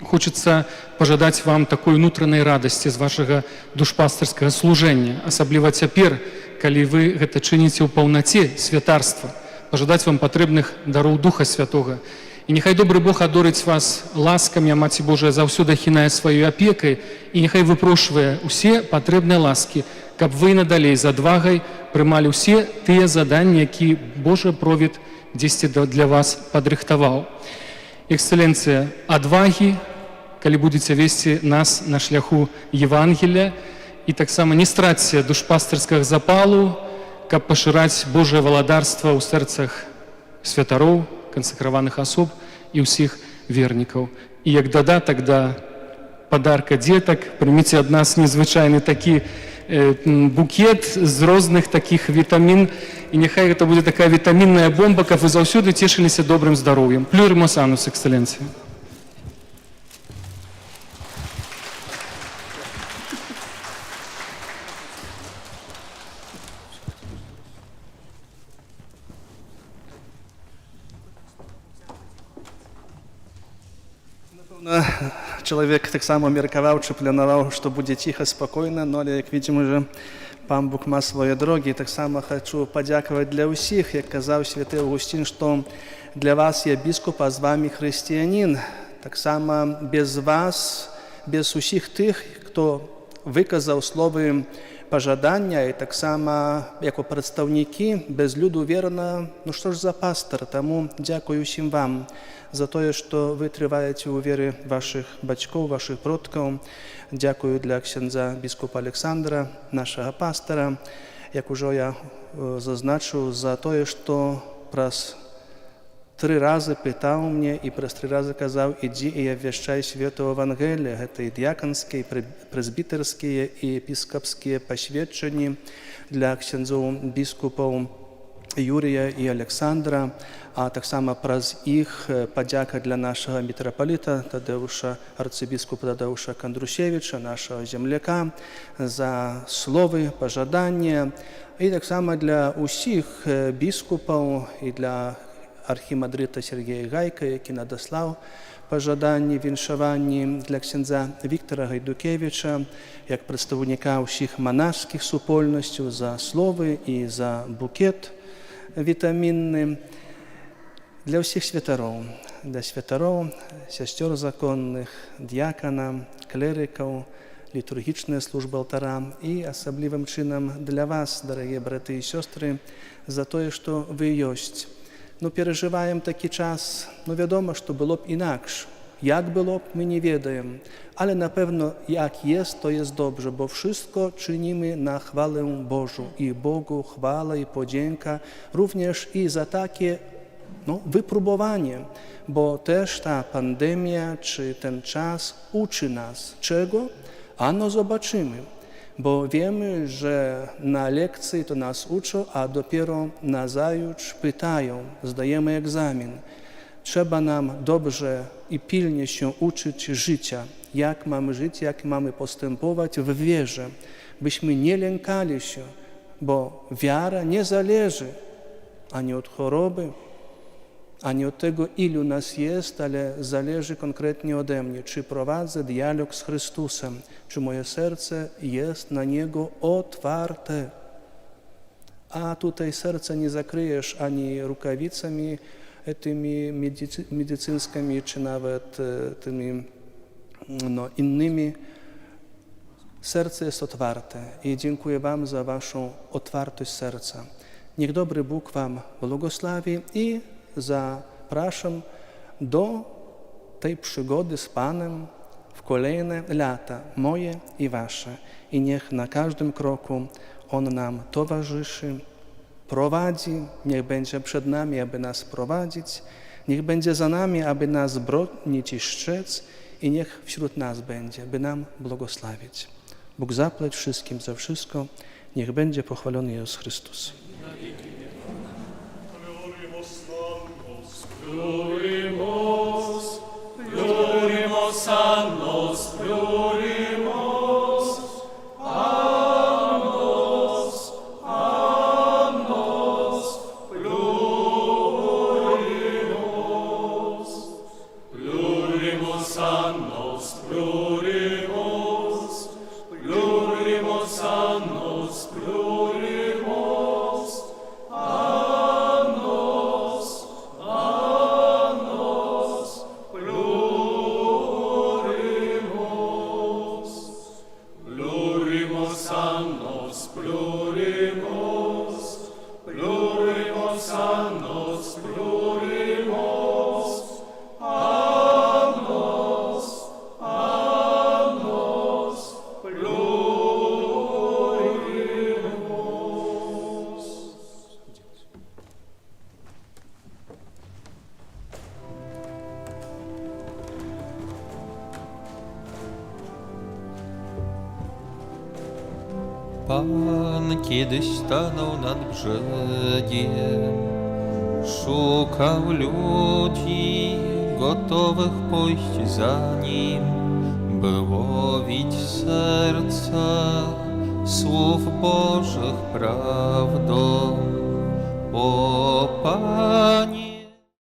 [SPEAKER 9] хочацца пажадаць вам такой унутранай радасці з вашага душпастырскага служэння, асабліва цяпер, калі вы гэта чыніце ў паўнаце святарства, пажадаць вам патрэбных дароў Духа Святога. І няхай добры Бог адорыць вас ласкамі, а Маці Божая заўсёды ахінае сваёй апекай, і няхай выпрошвае усе патрэбныя ласкі, каб вы надалей з адвагай прымалі ўсе тыя заданні, які Божы провід дзесьці для вас падрыхтаваў. Эксцэленцыя, адвагі, калі будзеце весці нас на шляху Евангелія, і таксама не страцьце душпастырскага запалу, каб пашыраць Божае валадарства ў сэрцах святароў, кансакраваных асоб і ўсіх вернікаў. І як дадатак да падарка дзетак, прыміце ад нас незвычайны такі букет з розных такіх вітамін, і няхай гэта будзе такая вітамінная бомба, каб вы заўсёды цешыліся добрым здароўем. Плюримус анус, эксцэленцыя.
[SPEAKER 2] Człowiek tak samo mierkował, czy planował, że to będzie cicho, spokojne, no ale jak widzimy, że Pan Bóg ma swoje drogi. Tak samo хочу подякувати для усіх, як казав святий Августин, що для вас я biskup, а з вами християнин. Так само без вас, без усіх тих, хто виказав слово пожадання, і так само, як представники, без люду вірно, ну що ж за пастор. Тому дякую всім вам за те, що ви триваєте у вірі ваших батьків, ваших продків. Дякую для księdza біскупа Олександра, нашого пастора, як уже я зазначив, за те, що праз 3 рази питав мене і праз 3 рази казав, іди і обвіщай святу Евангелие. Це і діаконські, і презбітерські, і епископські посвячення для księdzów біскупів Юрія і Олександра, а так само праз їх подяка для нашого митрополита Тадеуша, арцибіскупа Тадеуша Кондрушевича, нашого земляка, за слово, пожадання. І так само для усіх біскупів і для архімандрита Сергія Гайка, який надіслав пожадання, віншування для księdza Віктора Гайдукевича, як представника усіх монашських супольностей за слово і за букет вітамінний. Для всіх святарів, для святарів, сестер законних, діакона, клериків, літургічна служба алтара і особливим чином для вас, дорогі брати і сестри, за те, що ви є. Ну, переживаємо такий час, ну, відомо, що було б інакше. Як було б, ми не відаємо. Але, напевно, як є, то є добре, бо wszystko czynimy na chwałę Bożą. I Bogu chwała i podzięka również i za takie wypróbowanie, bo też ta pandemia czy ten czas uczy nas czego? Ano zobaczymy, bo wiemy, że na lekcji to nas uczą, a dopiero nazajutrz pytają, zdajemy egzamin. Trzeba nam dobrze i pilnie się uczyć życia, jak mamy żyć, jak mamy postępować w wierze, byśmy nie lękali się, bo wiara nie zależy ani od choroby, ani od tego, ilu nas jest, ale zależy konkretnie ode mnie, czy prowadzę dialog z Chrystusem, czy moje serce jest na Niego otwarte. A tutaj serce nie zakryjesz ani rukawicami tymi medycyńskimi, czy nawet tymi innymi. Serce jest otwarte i dziękuję Wam za Waszą otwartość serca. Niech dobry Bóg Wam błogosławi i zapraszam do tej przygody z Panem w kolejne lata, moje i Wasze. I niech na każdym kroku On nam towarzyszy, prowadzi, niech będzie przed nami, aby nas prowadzić, niech będzie za nami, aby nas bronić i strzec i niech wśród nas będzie, by nam błogosławić. Bóg zapłać wszystkim za wszystko, niech będzie pochwalony Jezus Chrystus.
[SPEAKER 1] Plurimus annos, plurimus annos, annos, plurimus, plurimus annos, plurimus, plurimus annos, plurimus, annos, annos, plurimus, plurimus annos, plurimus, plurimus annos, plurimus, annos, annos, plurimus. Pan kiedyś stanął nad brzegiem, szukał ludzi gotowych pójść za Nim, by łowić serca słów Bożych prawdą. O Panie,